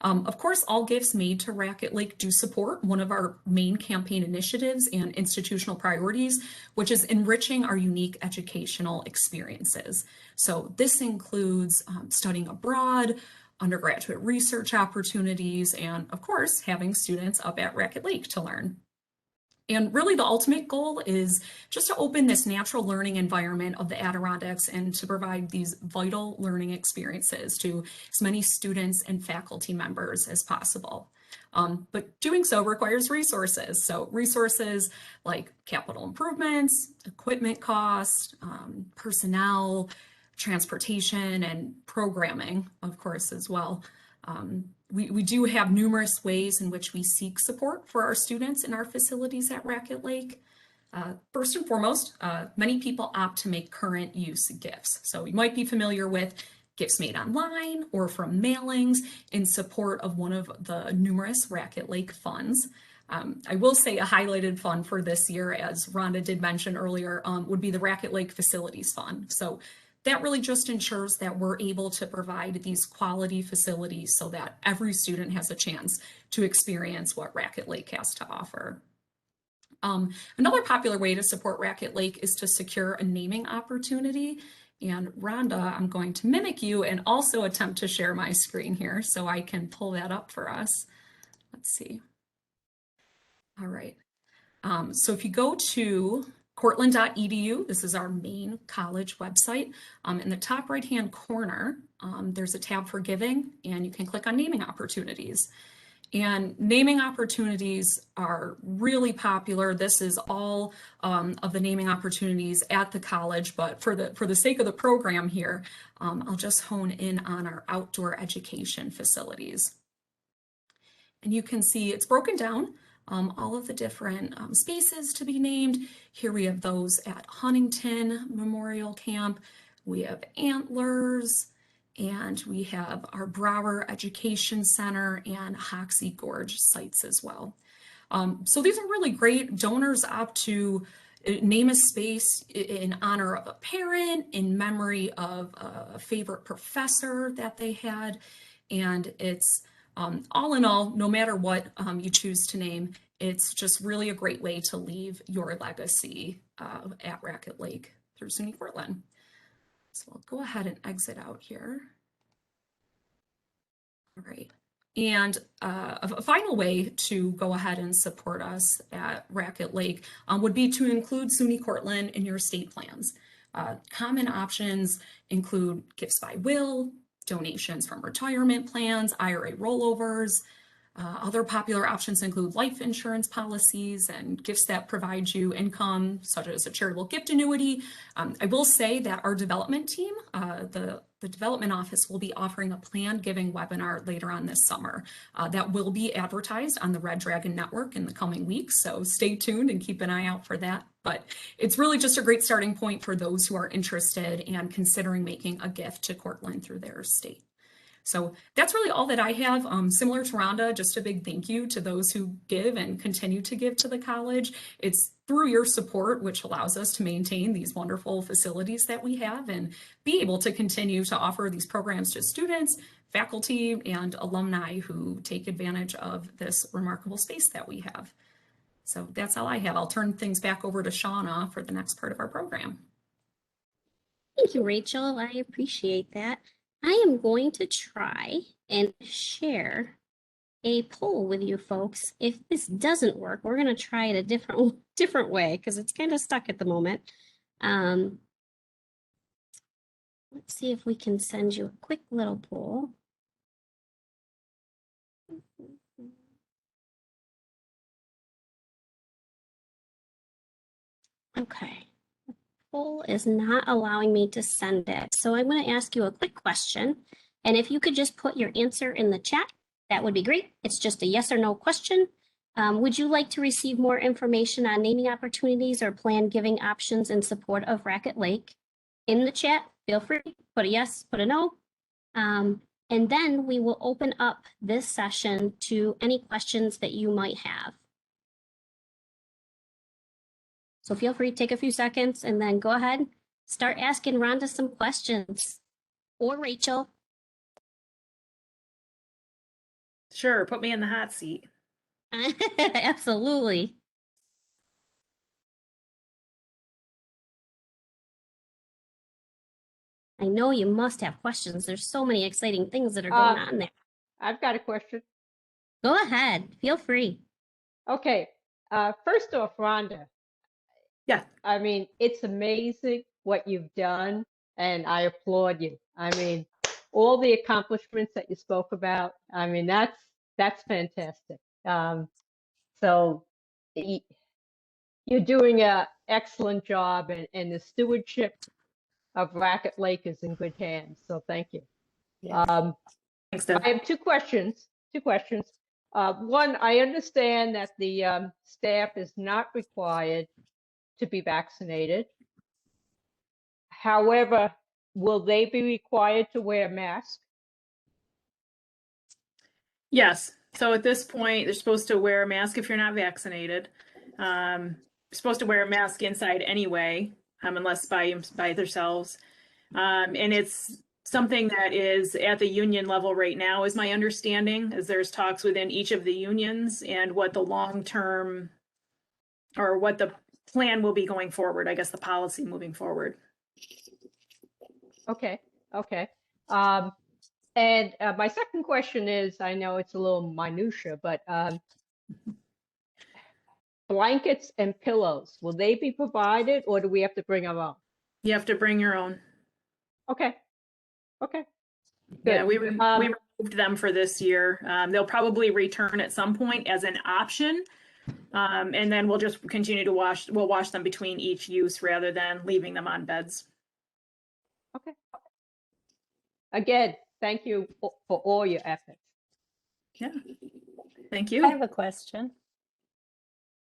Of course, all gifts made to Raquette Lake do support one of our main campaign initiatives and institutional priorities, which is enriching our unique educational experiences. So this includes studying abroad, undergraduate research opportunities, and of course, having students up at Raquette Lake to learn. And really the ultimate goal is just to open this natural learning environment of the Adirondacks and to provide these vital learning experiences to as many students and faculty members as possible. But doing so requires resources. So resources like capital improvements, equipment costs, personnel, transportation, and programming, of course, as well. We do have numerous ways in which we seek support for our students in our facilities at Raquette Lake. First and foremost, many people opt to make current use gifts. So you might be familiar with gifts made online or from mailings in support of one of the numerous Raquette Lake funds. I will say a highlighted fund for this year, as Rhonda did mention earlier, would be the Raquette Lake Facilities Fund. So that really just ensures that we're able to provide these quality facilities so that every student has a chance to experience what Raquette Lake has to offer. Another popular way to support Raquette Lake is to secure a naming opportunity. And Rhonda, I'm going to mimic you and also attempt to share my screen here so I can pull that up for us. Let's see. All right. So if you go to cortland.edu, this is our main college website. In the top right-hand corner, there's a tab for giving, and you can click on naming opportunities. And naming opportunities are really popular. This is all of the naming opportunities at the college, but for the sake of the program here, I'll just hone in on our outdoor education facilities. And you can see it's broken down, all of the different spaces to be named. Here we have those at Huntington Memorial Camp. We have Antlers, and we have our Brower Education Center and Hoxie Gorge sites as well. So these are really great. Donors opt to name a space in honor of a parent, in memory of a favorite professor that they had, and it's all in all, no matter what you choose to name, it's just really a great way to leave your legacy at Raquette Lake through SUNY Cortland. So I'll go ahead and exit out here. All right. And a final way to go ahead and support us at Raquette Lake would be to include SUNY Cortland in your estate plans. Common options include gifts by will, donations from retirement plans, IRA rollovers. Other popular options include life insurance policies and gifts that provide you income, such as a charitable gift annuity. I will say that our development team, the development office, will be offering a planned giving webinar later on this summer that will be advertised on the Red Dragon Network in the coming weeks. So stay tuned and keep an eye out for that. But it's really just a great starting point for those who are interested and considering making a gift to Cortland through their estate. So that's really all that I have. Similar to Rhonda, just a big thank you to those who give and continue to give to the college. It's through your support which allows us to maintain these wonderful facilities that we have and be able to continue to offer these programs to students, faculty, and alumni who take advantage of this remarkable space that we have. So that's all I have. I'll turn things back over to Shauna for the next part of our program. Thank you, Rachel. I appreciate that. I am going to try and share a poll with you folks. If this doesn't work, we're going to try it a different way because it's kind of stuck at the moment. Let's see if we can send you a quick little poll. Okay. Poll is not allowing me to send it. So I'm going to ask you a quick question. And if you could just put your answer in the chat, that would be great. It's just a yes or no question. Would you like to receive more information on naming opportunities or planned giving options in support of Raquette Lake? In the chat, feel free, put a yes, put a no. And then we will open up this session to any questions that you might have. So feel free to take a few seconds and then go ahead, start asking Rhonda some questions, or Rachel. Sure, put me in the hot seat. Absolutely. I know you must have questions. There's so many exciting things that are going on there. I've got a question. Go ahead, feel free. Okay, first off, Rhonda. Yeah. I mean, it's amazing what you've done, and I applaud you. I mean, all the accomplishments that you spoke about, I mean, that's fantastic. So you're doing an excellent job, and the stewardship of Raquette Lake is in good hands. So thank you. Yes. Thanks, Deb. I have two questions. One, I understand that the staff is not required to be vaccinated. However, will they be required to wear a mask? Yes. So at this point, they're supposed to wear a mask if you're not vaccinated. You're supposed to wear a mask inside anyway, unless by themselves. And it's something that is at the union level right now, is my understanding, as there's talks within each of the unions and what the long-term or what the plan will be going forward, I guess the policy moving forward. Okay, okay. And my second question is, I know it's a little minutia, but blankets and pillows, will they be provided or do we have to bring our own? You have to bring your own. Okay, okay, Yeah, good. we removed them for this year. They'll probably return at some point as an option. And then we'll just continue to we'll wash them between each use rather than leaving them on beds. Okay. Again, thank you for all your efforts. Yeah, thank I you. have a question.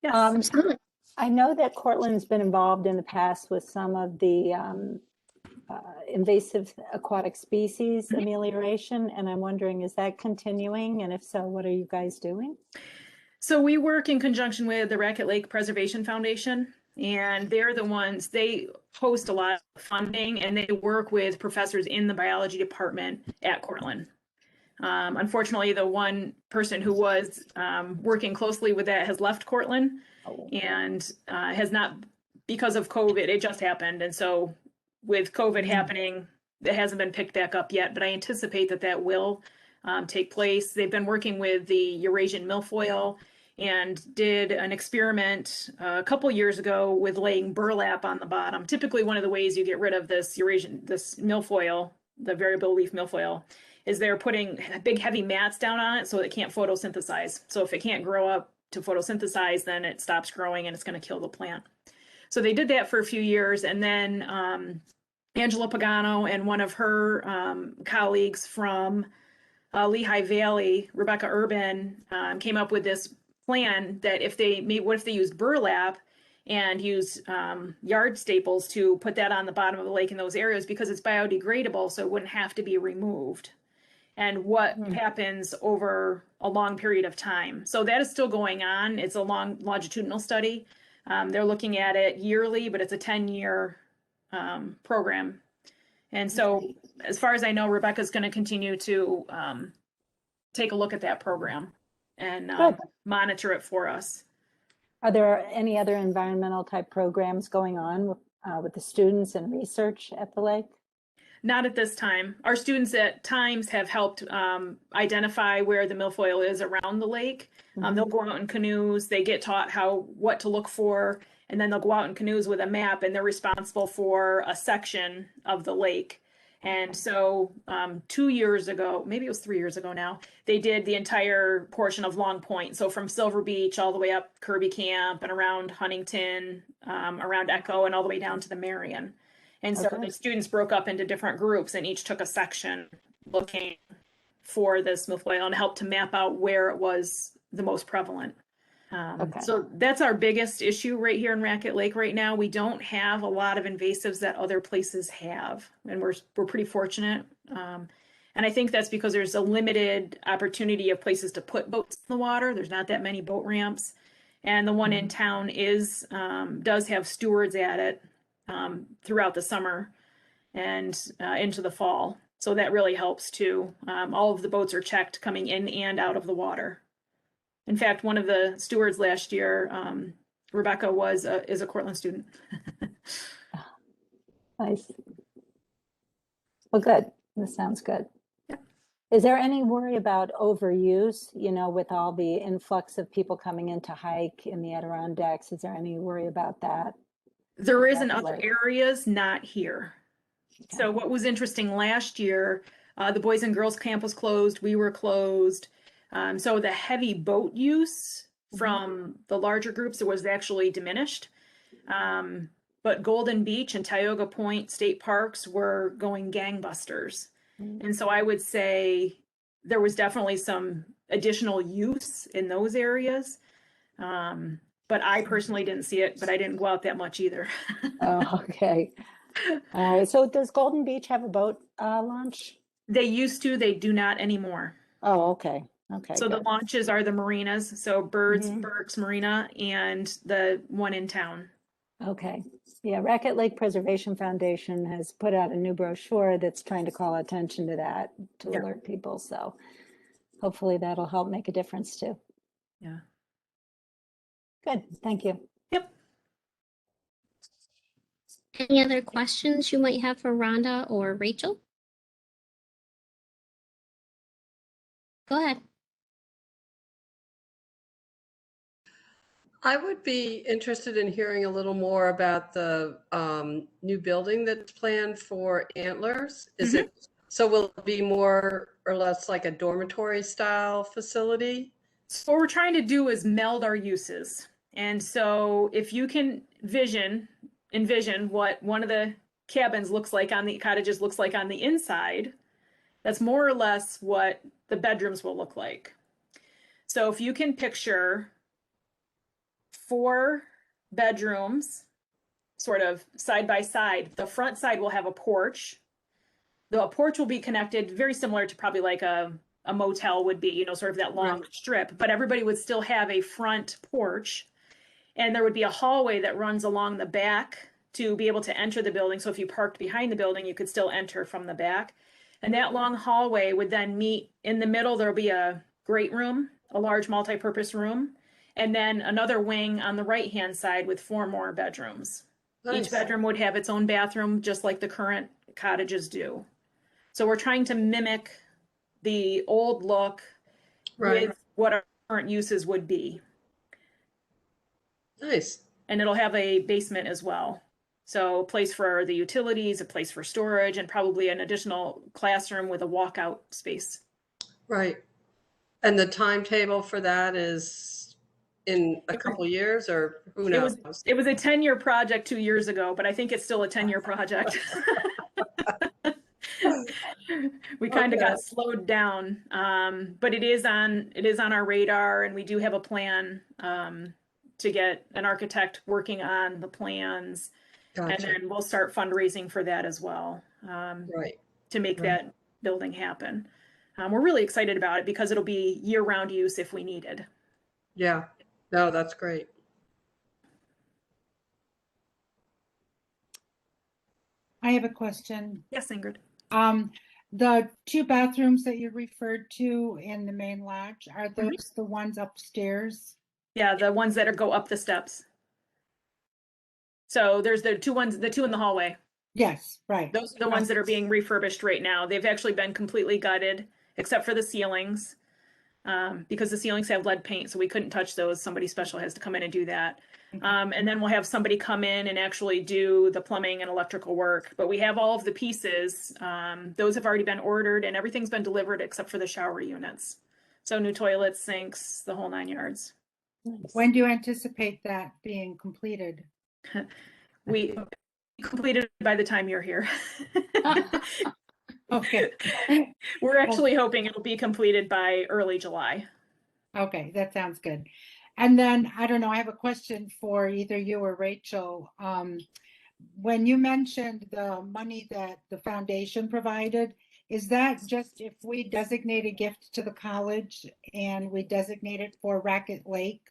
Yes. Absolutely. I know that Cortland's been involved in the past with some of the invasive aquatic species amelioration, and I'm wondering, is that continuing? And if so, what are you guys doing? So we work in conjunction with the Raquette Lake Preservation Foundation, and they're the ones, they host a lot of funding and they work with professors in the biology department at Cortland. Unfortunately, the one person who was working closely with that has left Cortland and has not, because of COVID, it just happened. And so with COVID happening, it hasn't been picked back up yet, but I anticipate that that will take place. They've been working with the Eurasian milfoil and did an experiment a couple years ago with laying burlap on the bottom. Typically, one of the ways you get rid of this milfoil, the variable leaf milfoil, is they're putting big heavy mats down on it so it can't photosynthesize. So if it can't grow up to photosynthesize, then it stops growing and it's going to kill the plant. So they did that for a few years, and then Angela Pagano and one of her colleagues from Lehigh Valley, Rebecca Urban, came up with this plan that what if they use burlap and use yard staples to put that on the bottom of the lake in those areas because it's biodegradable, so it wouldn't have to be removed. And what happens over a long period of time. So that is still going on. It's a long longitudinal study. They're looking at it yearly, but it's a 10-year program. And so as far as I know, Rebecca's going to continue to take a look at that program and monitor it for us. Are there any other environmental type programs going on with the students and research at the lake? Not at this time. Our students at times have helped identify where the milfoil is around the lake. They'll go out in canoes, they get taught what to look for, and then they'll go out in canoes with a map and they're responsible for a section of the lake. And so 2 years ago, maybe it was 3 years ago now, they did the entire portion of Long Point. So from Silver Beach all the way up Kirby Camp and around Huntington, around Echo, and all the way down to the Marion. And so the students broke up into different groups and each took a section looking for this milfoil and helped to map out where it was the most prevalent. So that's our biggest issue right here in Raquette Lake right now. We don't have a lot of invasives that other places have, and we're pretty fortunate. And I think that's because there's a limited opportunity of places to put boats in the water. There's not that many boat ramps. And the one in town does have stewards at it throughout the summer and into the fall. So that really helps too. All of the boats are checked coming in and out of the water. In fact, one of the stewards last year, Rebecca is a Cortland student. Nice. Well, good. This sounds good. Yeah. Is there any worry about overuse, with all the influx of people coming in to hike in the Adirondacks? Is there any worry about that? There is in other areas, not here. Okay. So what was interesting last year, the Boys and Girls Camp was closed. We were closed. So the heavy boat use from the larger groups was actually diminished. But Golden Beach and Tioga Point state parks were going gangbusters. And so I would say there was definitely some additional use in those areas. But I personally didn't see it, but I didn't go out that much either. Oh, okay. All right. So does Golden Beach have a boat launch? They used to, they do not anymore. Oh, okay. Okay. So the launches are the marinas, so Burke's Marina and the one in town. Okay. Yeah, Raquette Lake Preservation Foundation has put out a new brochure that's trying to call attention to that, to alert people. So hopefully that'll help make a difference too. Yeah. Good. Thank you. Yep. Any other questions you might have for Rhonda or Rachel? Go ahead. I would be interested in hearing a little more about the new building that's planned for Antlers. Is it, so will it be more or less like a dormitory style facility? So what we're trying to do is meld our uses. And so if you can envision what one of the cabins looks like on the cottages looks like on the inside, that's more or less what the bedrooms will look like. So if you can picture 4 bedrooms sort of side by side, the front side will have a porch. The porch will be connected very similar to probably like a motel would be, you know, sort of that long strip, but everybody would still have a front porch. And there would be a hallway that runs along the back to be able to enter the building. So if you parked behind the building, you could still enter from the back. And that long hallway would then meet in the middle. There'll be a great room, a large multi-purpose room, and then another wing on the right-hand side with 4 more bedrooms. Nice. Each bedroom would have its own bathroom, just like the current cottages do. So we're trying to mimic the old look with what our current uses would be. Nice. And it'll have a basement as well. So a place for the utilities, a place for storage, and probably an additional classroom with a walkout space. Right. And the timetable for that is in a couple of years, or who knows? It was a 10-year project 2 years ago, but I think it's still a 10-year project. We kind of got slowed down, but it is on our radar, and we do have a plan to get an architect working on the plans, and then we'll start fundraising for that as well, to make that building happen. We're really excited about it because it'll be year-round use if we needed. Yeah, no, that's great. I have a question. Yes, Ingrid. The 2 bathrooms that you referred to in the main lodge, are those the ones upstairs? Yeah, the ones that go up the steps. So there's the 2 in the hallway. Yes, right. Those are the ones that are being refurbished right now. They've actually been completely gutted, except for the ceilings, because the ceilings have lead paint, so we couldn't touch those. Somebody special has to come in and do that. And then we'll have somebody come in and actually do the plumbing and electrical work. But we have all of the pieces. Those have already been ordered, and everything's been delivered except for the shower units. So new toilets, sinks, the whole 9 yards. Nice. When do you anticipate that being completed? We completed by the time you're here. Okay. We're actually hoping it'll be completed by early July. Okay, that sounds good. And then, I don't know, I have a question for either you or Rachel. When you mentioned the money that the foundation provided, is that just if we designate a gift to the college and we designate it for Raquette Lake?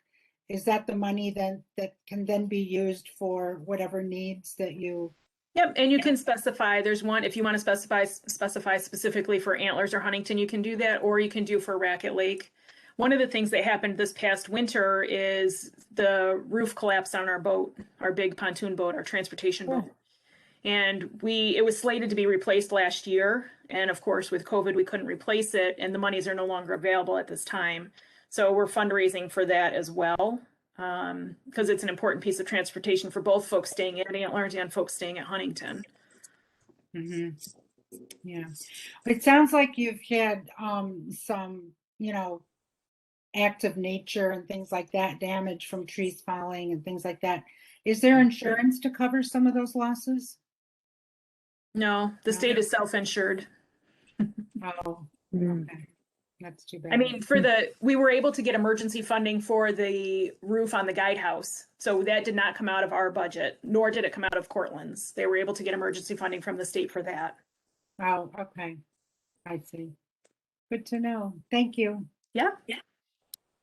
Is that the money then that can then be used for whatever needs that you? Yep, and you can specify, there's one, if you want to specify specifically for Antlers or Huntington, you can do that, or you can do for Raquette Lake. One of the things that happened this past winter is the roof collapsed on our boat, our big pontoon boat, our transportation boat. And it was slated to be replaced last year. And of course, with COVID, we couldn't replace it, and the monies are no longer available at this time. So we're fundraising for that as well, because it's an important piece of transportation for both folks staying at Antlers and folks staying at Huntington. Yeah, it sounds like you've had some, acts of nature and things like that, damage from trees falling and things like that. Is there insurance to cover some of those losses? No, the state is self-insured. Oh, okay. That's too bad. I mean, we were able to get emergency funding for the roof on the guidehouse. So that did not come out of our budget, nor did it come out of Cortland's. They were able to get emergency funding from the state for that. Oh, okay. I see. Good to know. Thank you. Yeah.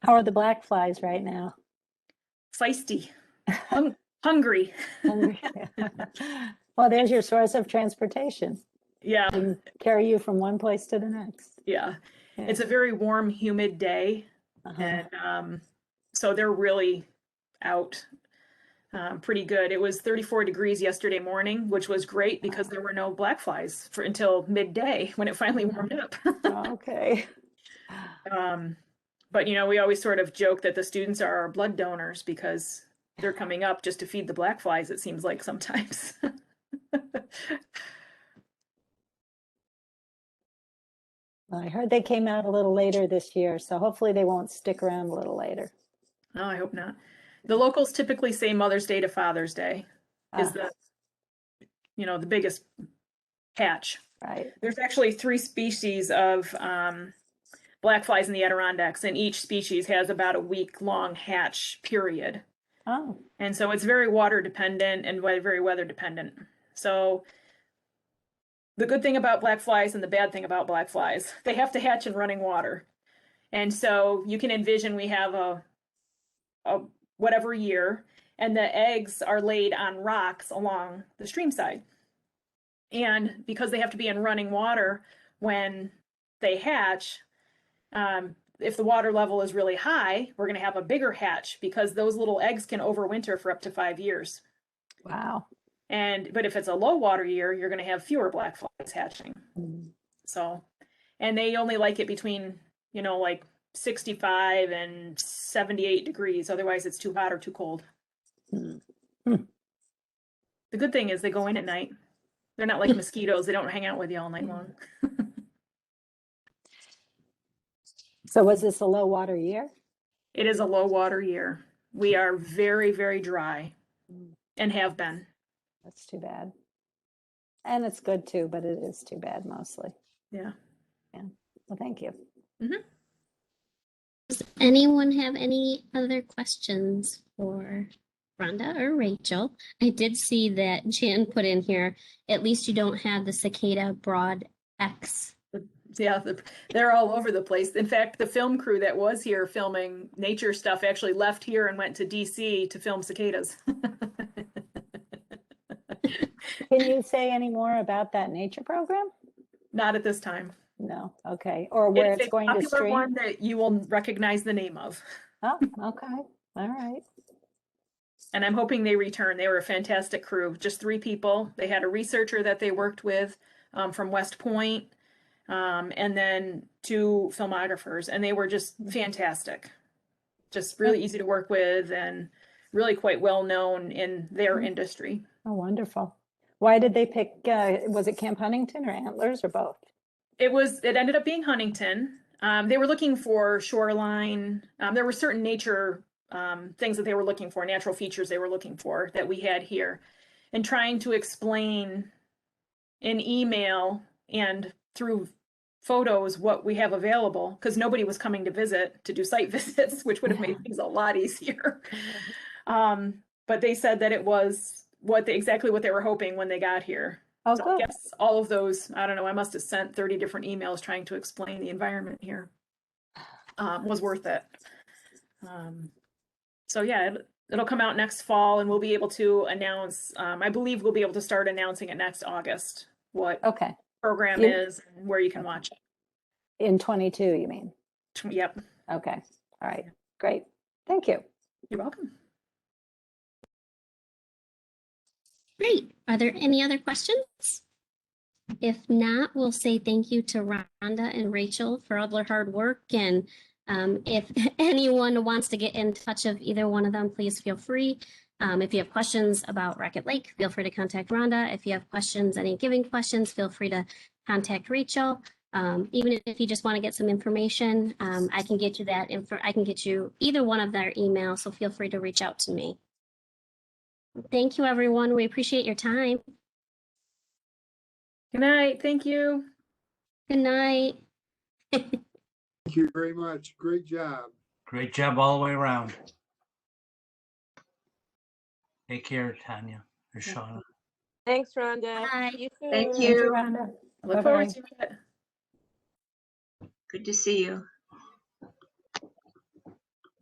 How are the black flies right now? Feisty. Hungry. Hungry. Well, there's your source of transportation. Yeah. They can carry you from one place to the next. Yeah. It's a very warm, humid day. And so they're really out. pretty good. It was 34 degrees yesterday morning, which was great because there were no black flies for until midday when it finally warmed up. Okay. But you know, we always sort of joke that the students are our blood donors because they're coming up just to feed the black flies, it seems like sometimes. I heard they came out a little later this year, so hopefully they won't stick around a little later. No, I hope not. The locals typically say Mother's Day to Father's Day is Ah, the biggest hatch. right. There's actually 3 species of black flies in the Adirondacks, and each species has about a week-long hatch period. Oh, And so it's very water dependent and very weather dependent. So the good thing about black flies and the bad thing about black flies, they have to hatch in running water. And so you can envision we have a whatever year, and the eggs are laid on rocks along the stream side. And because they have to be in running water when they hatch, if the water level is really high, we're going to have a bigger hatch because those little eggs can overwinter for up to 5 years. wow. But if it's a low water year, you're going to have fewer black flies hatching. Mm. So, and they only like it between, like 65 and 78 degrees. Otherwise it's too hot or too cold. Mm. The good thing is they go in at night. They're not like mosquitoes. They don't hang out with you all night long. So was this a low water year? It is a low water year. We are very, very dry and have been. That's too bad. And it's good too, but it is too bad mostly. Yeah. Yeah. Well, thank you. Does anyone have any other questions for Rhonda or Rachel? I did see that Jan put in here, at least you don't have the cicada broad X. Yeah, they're all over the place. In fact, the film crew that was here filming nature stuff actually left here and went to DC to film cicadas. Can you say any more about that nature program? Not at this time. No. Okay. Or where it's going to a popular stream? one that you will recognize the name of. Oh, okay. All right. And I'm hoping they return. They were a fantastic crew, just 3 people. They had a researcher that they worked with from West Point, and then 2 filmographers, and they were just fantastic. Just really easy to work with and really quite well known in their industry. Oh, wonderful. Why did they pick, was it Camp Huntington or Antlers or both? It ended up being Huntington. They were looking for shoreline. There were certain nature things that they were looking for, natural features they were looking for that we had here. And trying to explain in email and through photos what we have available, because nobody was coming to visit, to do site visits, which would have made things a lot easier. But they said that it was exactly what they were hoping when they got here. Oh, So good. I guess all of those, I don't know, I must have sent 30 different emails trying to explain the environment here. Was worth it. So yeah, it'll come out next fall and we'll be able to announce, I believe we'll be able to start announcing it next August, what Okay. program You- is and where you can watch it. In 22, you mean? Yep, Okay. All right. Great. Thank you. you're welcome. Great. Are there any other questions? If not, we'll say thank you to Rhonda and Rachel for all their hard work. And if anyone wants to get in touch with either one of them, please feel free. If you have questions about Raquette Lake, feel free to contact Rhonda. If you have questions, any giving questions, feel free to contact Rachel. Even if you just want to get some information, I can get you that info. I can get you either one of their emails, so feel free to reach out to me. Thank you, everyone. We appreciate your time. Good night, thank you. Good night. Thank you very much. Great job. Great job all the way around. Take care, Tanya or Shauna. Thanks, Rhonda. Bye. See you soon. Thank Thank you, you. Rhonda. I look Bye-bye. forward to it. Good to see you.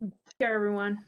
Take care, everyone.